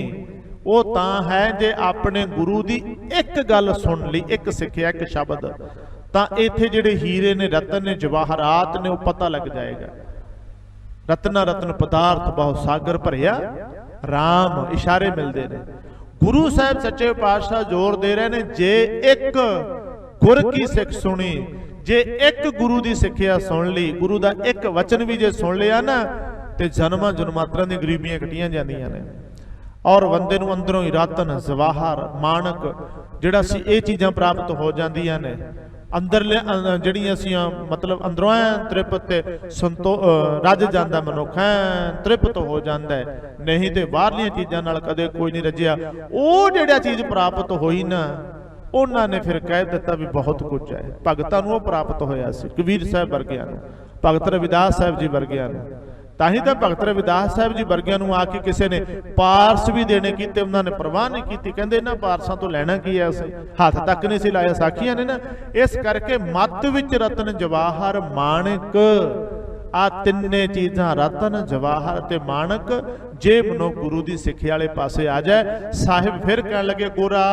वो तां है जे अपने गुरु दी एक गल सुन ली, एक सिक्ख्या, एक शब्द, तां इत्थे जिहड़े हीरे ने, रतन ने, जवाहरात ने, वो पता लग जाएगा। रत्ना रत्न पदार्थ बहु सागर भरिया राम, इशारे मिलते हैं। गुरु साहब सच्चे पातशाह जोर दे रहे ने, जे एक गुर की सिख सुनी, जे एक गुरु की सिक्ख्या सुन ली, गुरु का एक वचन भी जे सुन लिया ना, तो जन्मां जन्मांतरां दी गरीबियां कटियां जांदियां ने। और बंदे नूं अंदरों ही रतन जवाहर माणक जिहड़ा सी ये चीज़ां प्राप्त हो जांदियां ने। अंदरले जिहड़ियां सीआं मतलब अंदरों तृप्त संतो रज जांदा मनुख, तृप्त हो जाता है। नहीं तो बाहरलियां चीज़ां नाल कदे कोई नहीं रजिया। वो जिहड़ा चीज़ प्राप्त होई ना, उन्होंने फिर कह दिता भी बहुत कुछ है। भगतां नूं प्राप्त होया सी, कबीर साहब वर्गियां नूं, भगत रविदास साहब जी वर्गियां नूं। ताही तो भगत रविदास साहब जी वर्गियां नूं आके किसी ने पारस भी देने कीते, उन्होंने परवाह नहीं की। कहते इन्हां पारसां तो लैना की है, असीं हथ तक नहीं सी लाया, साखियां ने ना। इस करके मत विच रतन जवाहर माणक, आ तिन्ने चीज़ां रतन जवाहर ते माणक जे मनो गुरु की सिक्ख्या वाले पासे आ जाए। साहिब फिर कह लगे, गुरा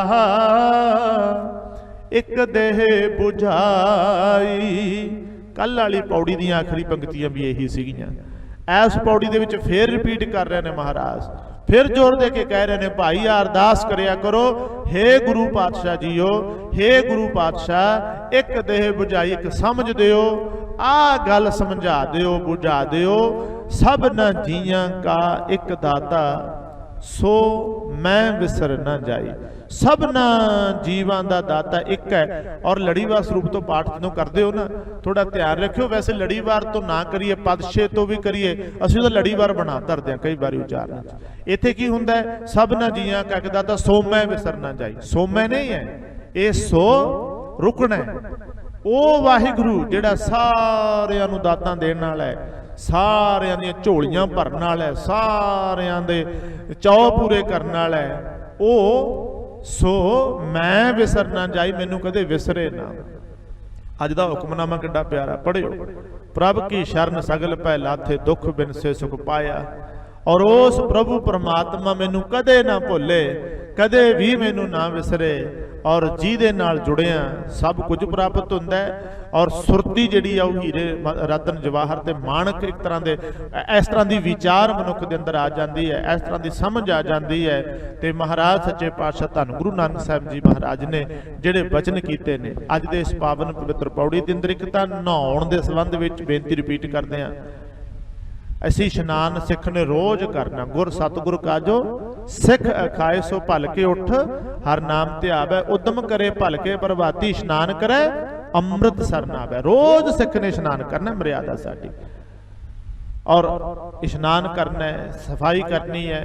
एक देह बुझाई। कल वाली पौड़ी दी आखिरी पंक्तियां भी यही सीगियां। इस पौड़ी दे विच फिर रिपीट कर रहे हैं महाराज, फिर जोर दे के कह रहे हैं, भाई अरदास करिया करो, हे गुरु पातशाह जीओ, हे गुरु पातशाह एक देह बुझाई, एक समझ दियो, आ गल समझा दियो, बुझा दियो। सब न जियां का एक दाता, सो मैं विसर न जाई। सब न जीवां दा दाता एक है। और लड़ीवार स्वरूप तो पाठ जो करते हो ना, थोड़ा ध्यान रखियो। वैसे लड़ीवार तो ना करिए, पदछे तो भी करिए, असं तो लड़ीवार बना धरते हैं कई बार उचारण। इत्थे की हुंदा है, सब न जियां का एक दाता, सो मैं विसर न जाई। सो मैं नहीं है, ये सो रुकना है। वो वाहिगुरु जिहड़ा सारियां नूं दातां देण वाला है, सारियां दी झोलियां भरन वाला है, सारियां दे चौ पूरे करन वाला है। वो सो मैं विसर ना जाई, मैनू कदे विसरे ना। अज दा हुक्मनामा किड्डा प्यारा, पढ़ियो। प्रभ की शरण सगल पै लाथे, दुख बिन से सुख पाया। और उस प्रभु परमात्मा मैनू कदे ना भुले, कदे भी मैनू ना विसरे और ਜਿਹਦੇ ਨਾਲ जुड़िया सब कुछ प्राप्त ਹੁੰਦਾ है। और सुरती जिहड़ी आ ਉਹ हीरे रतन जवाहर ते माणक एक तरह के इस तरह की विचार मनुख के अंदर आ जाती है, इस तरह की समझ आ जाती है। तो महाराज सच्चे पातशाह धन गुरु नानक साहब जी महाराज ने जिहड़े वचन कीते ने अज दे इस पावन पवित्र पौड़ी के अंदर, एक तां नहाउण दे संबंध विच बेनती रिपीट करते हैं। असी इशनान सिख ने रोज करना, गुर सतगुर काजो सिख अखाए सो भल के उठ, हर नाम ध्यावै उदम करे भल के प्रभाती, इशनान करे अमृत सर नावै। रोज सिख ने इशनान करना, मर्यादा साडी। और इशनान करना है, सफाई करनी है,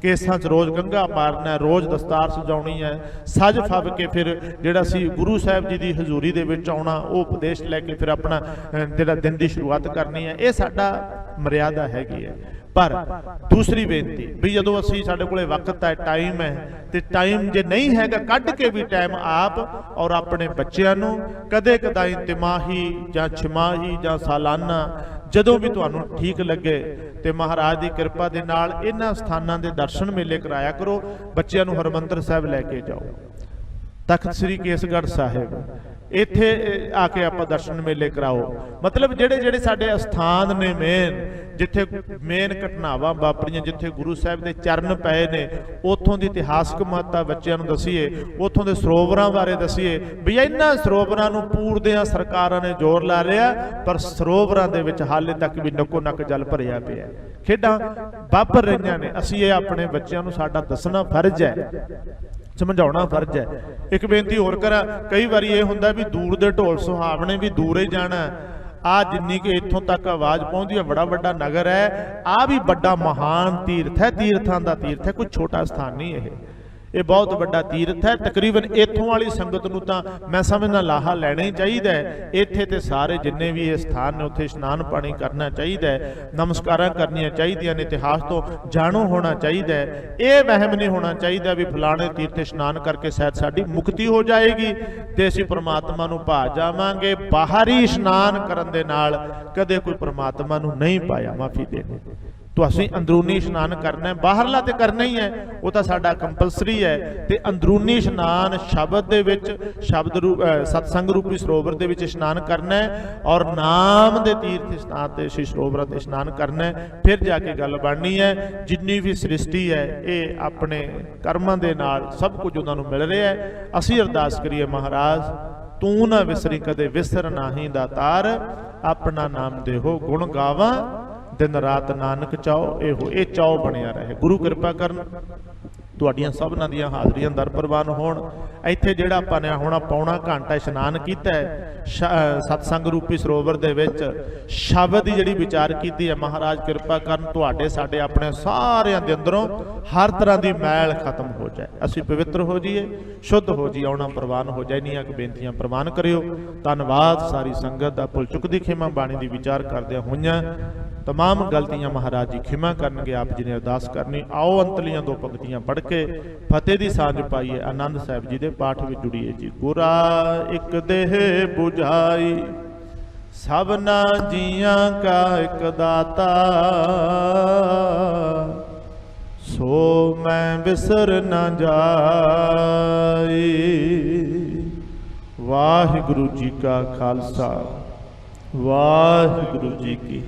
केसां च रोज़ गंगा मारना है, रोज़ दस्तार सजाउणी है, सज फब के फिर जिहड़ा सी गुरु साहब जी की हजूरी दे विच आउणा, वो उपदेश लैके फिर अपना जिहड़ा दिन की शुरुआत करनी है। ये साडा मर्यादा हैगी है। पर दूसरी बेनती भी जदों असीं साडे कोले वक्त है, टाइम है, तो टाइम जे नहीं हैगा कढ के भी टाइम आप और अपने बच्चों नूं कदे कदाई तिमाही जां छिमाही जां सालाना जदों भी तुहानूं ठीक लगे तो महाराज की कृपा दे नाल इन्हां स्थानां दे दर्शन मेले कराया करो। बच्चों नूं हरमंदर साहब लैके जाओ, तख्त श्री केसगढ़ साहिब इत्थे आके आप दर्शन मेले कराओ। मतलब जेड़े जेड़े साडे अस्थान ने मेन, जिथे मेन घटनावां वापरियां, जिथे गुरु साहब के चरण पए ने, उतों की इतिहासक महत्ता बच्चों को दसीए, उतों के सरोवरां बारे दसीए भी इन्हां सरोवरां नूं पूरदियां सरकारां ने जोर ला लिया, पर सरोवरां दे विच हाले तक भी नक्को नक जल भरिया पिया, खेडां वापर रहियां ने। असीं ये अपने बच्चों नूं साडा दसना फर्ज है, समझाउणा फर्ज है। एक बेनती होर करा, कई बारी ये हुंदा भी दूर दे ढोल सुहावने भी दूर ही जाना, आ जिन्नी कि इत्थों तक आवाज़ पहुँचती है, बड़ा बड़ा नगर है, आ भी बड़ा महान तीर्थ है, तीर्थां दा तीर्थ है, कोई छोटा स्थान नहीं है, ये बहुत बड़ा तीर्थ है। तकरीबन इत्थों वाली संगत नूं तां मैं समझना लाहा लैना ही चाहिए है। इत्थे ते सारे जिन्ने भी ये स्थान ने उत्थे इशनान पानी करना चाहिए है, नमस्कारां करनियां चाहिए ने, इतिहास तो जाणू होना चाहिए है। ये वहम नहीं होना चाहिए भी फलाने तीर्थ इशनान करके शायद साडी मुक्ति हो जाएगी ते असीं परमात्मा नूं भा जावांगे। बाहरी इशनान करन दे नाल कदे कोई परमात्मा नूं नहीं पाया, माफ़ी देनी। तो असीं अंदरूनी इशनान करना है, बाहरला तो करना ही है, वो तो साडा कंपलसरी है। तो अंदरूनी इशनान शब्द दे विच, शब्द रूप सत्संग रूपी सरोवर दे विच इशनान करना है, और नाम दे तीर्थ स्नान ते श्री सरोवर ते इशनान करना है, फिर जाके गल बननी है। जिन्नी भी सृष्टि है ये अपने कर्मां दे नाल सब कुछ उन्हां नूं मिल रहा है। असीं अरदास करिए, महाराज तू ना विसरी कदे विसर नाही दातार, अपना नाम देहो गुण गावा, दिन रात नानक चाओ एहो, ये चाओ बनिया रहे। गुरु कृपा करन तुहाडियां सबनां दियां हाज़रियां दर प्रवान होण। इत्थे जिहड़ा आपां ने हुण पौना घंटा इशनान कीता है सत्संग रूपी सरोवर दे विच, शब्द दी जिहड़ी विचार कीती है, महाराज कृपा करन तुहाडे साडे अपने सारियां दे अंदरों हर तरह की मैल खत्म हो जाए, असीं पवित्र हो जाइए, शुद्ध हो जाइए, आउणा प्रवान हो जाए। नीआं बेनतियां प्रवान करियो। धन्नवाद सारी संगत दा। भुल चुक दी खिमा बाणी दी विचार करदिआं होइआं तमाम गलतियां महाराज जी खिमा करनगे। आप जी ने अरदास करनी। आओ अंतलियां दो पंक्तियां पढ़ के फतेह दी सांझ पाइए, आनंद साहिब जी दे पाठ विच जुड़िए जी। गुरा एक देह बुझाई, सबना जियां का एक दाता, सो मैं विसर न जाई। वाहिगुरु जी का खालसा, वाहिगुरु जी की